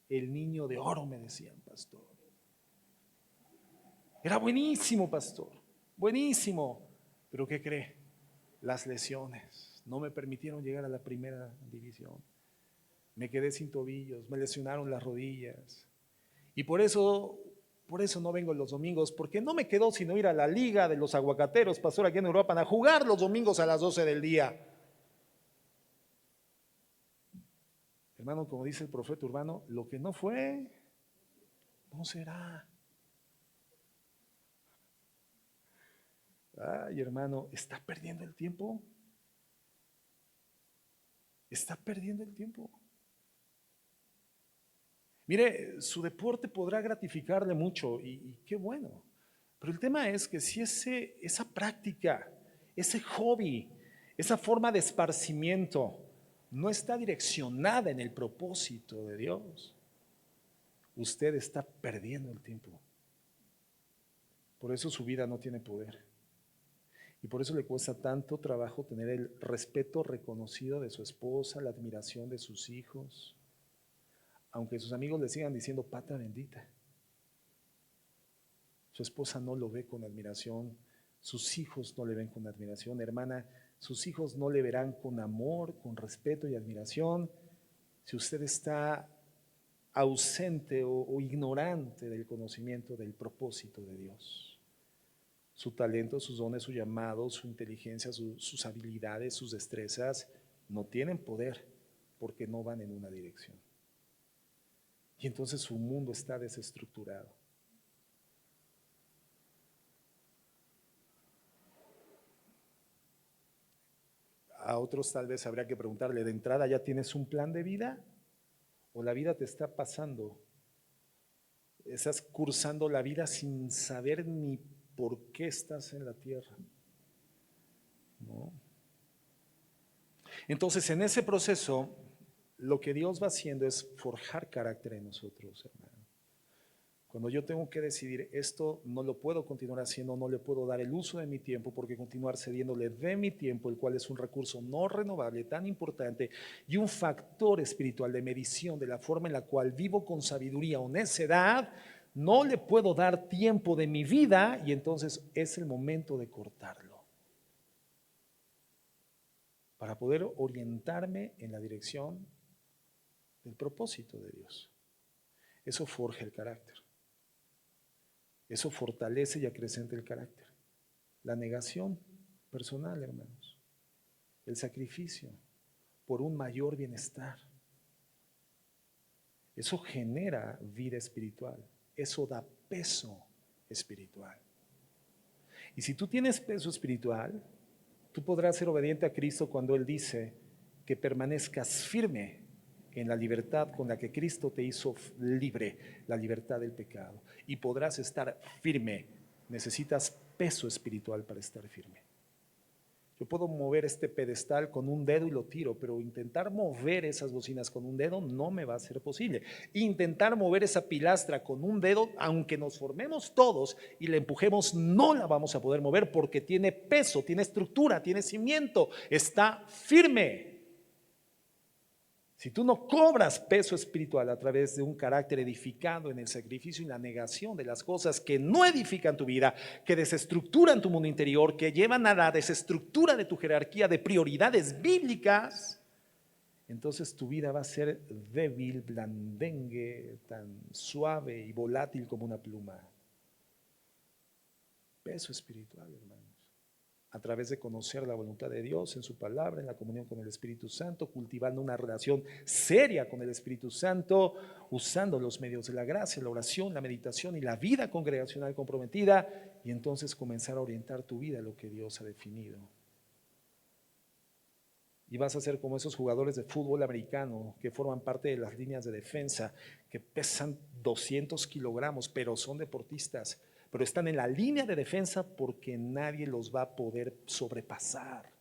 El niño de oro me decían, pastor. Era buenísimo, pastor, buenísimo. Pero ¿qué cree? Las lesiones no me permitieron llegar a la primera división. Me quedé sin tobillos, me lesionaron las rodillas. Y por eso no vengo los domingos, porque no me quedó sino ir a la liga de los aguacateros, pastor, aquí en Europa, a jugar los domingos a las 12 del día. Hermano, como dice el profeta Urbano, lo que no fue, no será. Ay, hermano, ¿está perdiendo el tiempo? ¿Está perdiendo el tiempo? Mire, su deporte podrá gratificarle mucho y qué bueno. Pero el tema es que si esa práctica, ese hobby, esa forma de esparcimiento no está direccionada en el propósito de Dios, usted está perdiendo el tiempo. Por eso su vida no tiene poder. Y por eso le cuesta tanto trabajo tener el respeto reconocido de su esposa, la admiración de sus hijos, aunque sus amigos le sigan diciendo pata bendita. Su esposa no lo ve con admiración, sus hijos no le ven con admiración, hermana, sus hijos no le verán con amor, con respeto y admiración si usted está ausente o ignorante del conocimiento del propósito de Dios. Su talento, sus dones, su llamado, su inteligencia, sus habilidades, sus destrezas no tienen poder porque no van en una dirección. Y entonces su mundo está desestructurado. A otros tal vez habría que preguntarle, ¿de entrada ya tienes un plan de vida? ¿O la vida te está pasando? Estás cursando la vida sin saber ni por qué estás en la tierra, ¿no? Entonces, en ese proceso, lo que Dios va haciendo es forjar carácter en nosotros, hermano. Cuando yo tengo que decidir, esto no lo puedo continuar haciendo, no le puedo dar el uso de mi tiempo, porque continuar cediéndole de mi tiempo, el cual es un recurso no renovable, tan importante, y un factor espiritual de medición de la forma en la cual vivo con sabiduría o necedad, no le puedo dar tiempo de mi vida, y entonces es el momento de cortarlo, para poder orientarme en la dirección del propósito de Dios. Eso forja el carácter. Eso fortalece y acrecenta el carácter. La negación personal, hermanos. El sacrificio por un mayor bienestar. Eso genera vida espiritual. Eso da peso espiritual. Y si tú tienes peso espiritual, tú podrás ser obediente a Cristo cuando Él dice que permanezcas firme en la libertad con la que Cristo te hizo libre, la libertad del pecado. Y podrás estar firme. Necesitas peso espiritual para estar firme. Yo puedo mover este pedestal con un dedo y lo tiro, pero intentar mover esas bocinas con un dedo no me va a ser posible. Intentar mover esa pilastra con un dedo, aunque nos formemos todos y la empujemos, no la vamos a poder mover porque tiene peso, tiene estructura, tiene cimiento, está firme. Si tú no cobras peso espiritual a través de un carácter edificado en el sacrificio y la negación de las cosas que no edifican tu vida, que desestructuran tu mundo interior, que llevan a la desestructura de tu jerarquía de prioridades bíblicas, entonces tu vida va a ser débil, blandengue, tan suave y volátil como una pluma. Peso espiritual, hermanos. A través de conocer la voluntad de Dios en su palabra, en la comunión con el Espíritu Santo, cultivando una relación seria con el Espíritu Santo, usando los medios de la gracia, la oración, la meditación y la vida congregacional comprometida, y entonces comenzar a orientar tu vida a lo que Dios ha definido. Y vas a ser como esos jugadores de fútbol americano que forman parte de las líneas de defensa, que pesan 200 kilogramos, pero son deportistas, pero están en la línea de defensa porque nadie los va a poder sobrepasar.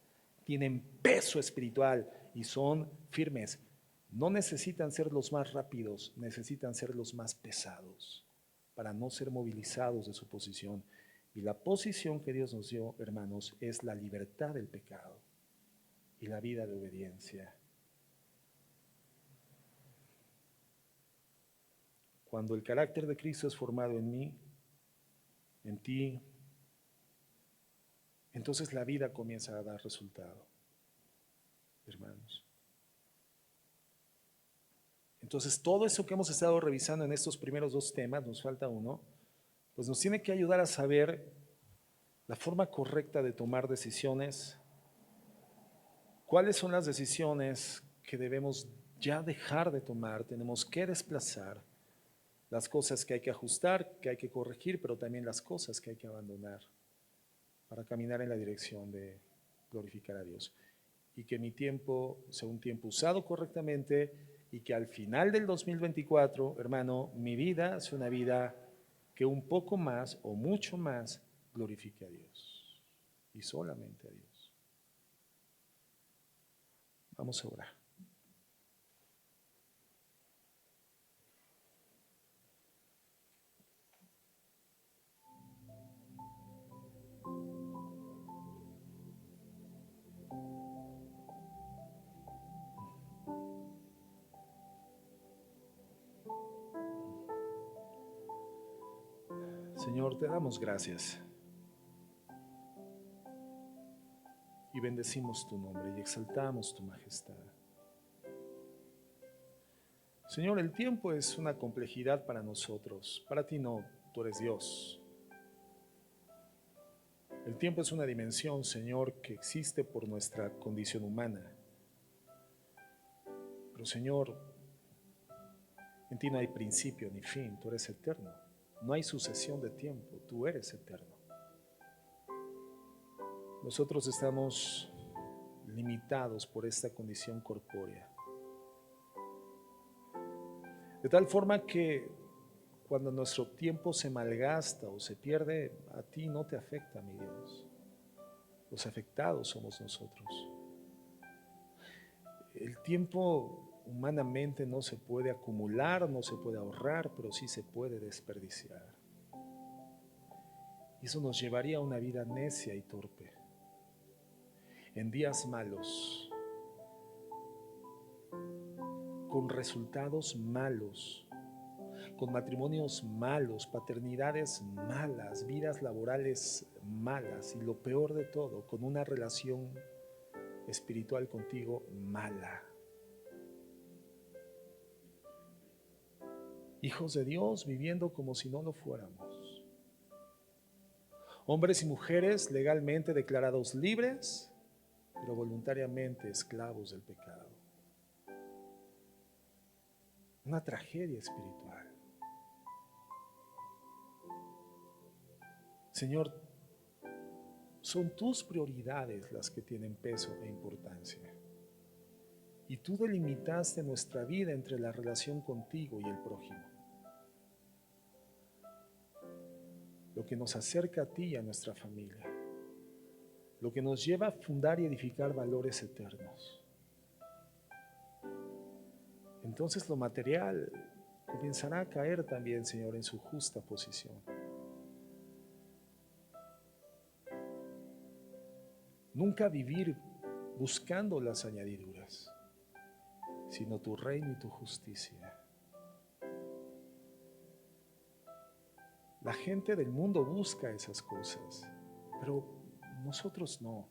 Tienen peso espiritual y son firmes. No necesitan ser los más rápidos, necesitan ser los más pesados para no ser movilizados de su posición. Y la posición que Dios nos dio, hermanos, es la libertad del pecado y la vida de obediencia. cuando el carácter de Cristo es formado en mí, en ti, entonces la vida comienza a dar resultado, hermanos. Entonces todo eso que hemos estado revisando en estos primeros dos temas, nos falta uno, pues nos tiene que ayudar a saber la forma correcta de tomar decisiones, cuáles son las decisiones que debemos ya dejar de tomar, tenemos que desplazar, las cosas que hay que ajustar, que hay que corregir, pero también las cosas que hay que abandonar para caminar en la dirección de glorificar a Dios. Y que mi tiempo sea un tiempo usado correctamente y que al final del 2024, hermano, mi vida sea una vida que un poco más o mucho más glorifique a Dios y solamente a Dios. Vamos a orar. Señor, te damos gracias y bendecimos tu nombre y exaltamos tu majestad. Señor, el tiempo es una complejidad para nosotros, para ti no, tú eres Dios. El tiempo es una dimensión, Señor, que existe por nuestra condición humana. Pero, Señor, en ti no hay principio ni fin, tú eres eterno. No hay sucesión de tiempo, tú eres eterno. Nosotros estamos limitados por esta condición corpórea. De tal forma que cuando nuestro tiempo se malgasta o se pierde, a ti no te afecta, mi Dios. Los afectados somos nosotros. El tiempo humanamente no se puede acumular, no se puede ahorrar, pero sí se puede desperdiciar. Y eso nos llevaría a una vida necia y torpe. En días malos, con resultados malos, con matrimonios malos, paternidades malas, vidas laborales malas y lo peor de todo, con una relación espiritual contigo mala. Hijos de Dios viviendo como si no lo fuéramos. Hombres y mujeres legalmente declarados libres, pero voluntariamente esclavos del pecado. Una tragedia espiritual. Señor, son tus prioridades las que tienen peso e importancia. Y tú delimitaste nuestra vida entre la relación contigo y el prójimo. Lo que nos acerca a ti y a nuestra familia. Lo que nos lleva a fundar y edificar valores eternos. Entonces lo material comenzará a caer también, Señor, en su justa posición. Nunca vivir buscando las añadiduras, sino tu reino y tu justicia. La gente del mundo busca esas cosas, pero nosotros no.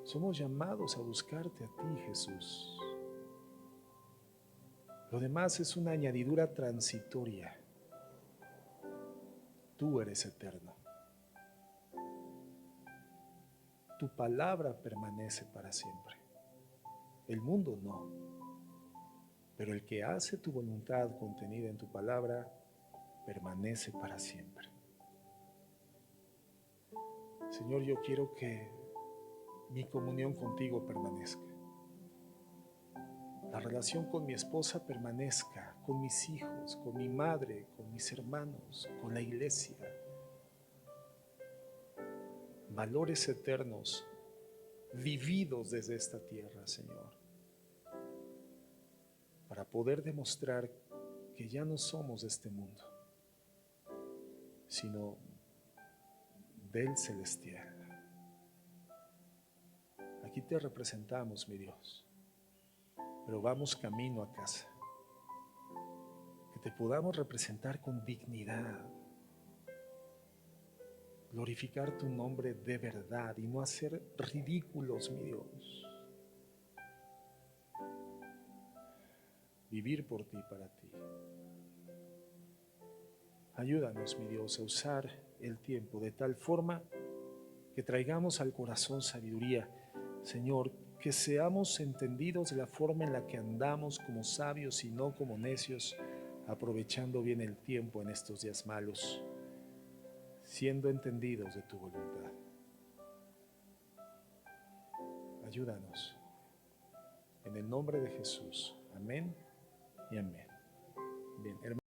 Somos llamados a buscarte a ti, Jesús. Lo demás es una añadidura transitoria. Tú eres eterno. Tu palabra permanece para siempre. El mundo no. Pero el que hace tu voluntad contenida en tu palabra permanece para siempre. Señor, yo quiero que mi comunión contigo permanezca. La relación con mi esposa permanezca, con mis hijos, con mi madre, con mis hermanos, con la iglesia. Valores eternos vividos desde esta tierra, Señor, para poder demostrar que ya no somos de este mundo, sino del celestial. Aquí te representamos, mi Dios, pero vamos camino a casa. Que te podamos representar con dignidad, glorificar tu nombre de verdad y no hacer ridículos, mi Dios. Vivir por ti, para ti. Ayúdanos, mi Dios, a usar el tiempo de tal forma que traigamos al corazón sabiduría. Señor, que seamos entendidos de la forma en la que andamos como sabios y no como necios, aprovechando bien el tiempo en estos días malos, siendo entendidos de tu voluntad. Ayúdanos. En el nombre de Jesús. Amén y amén. Bien, hermanos.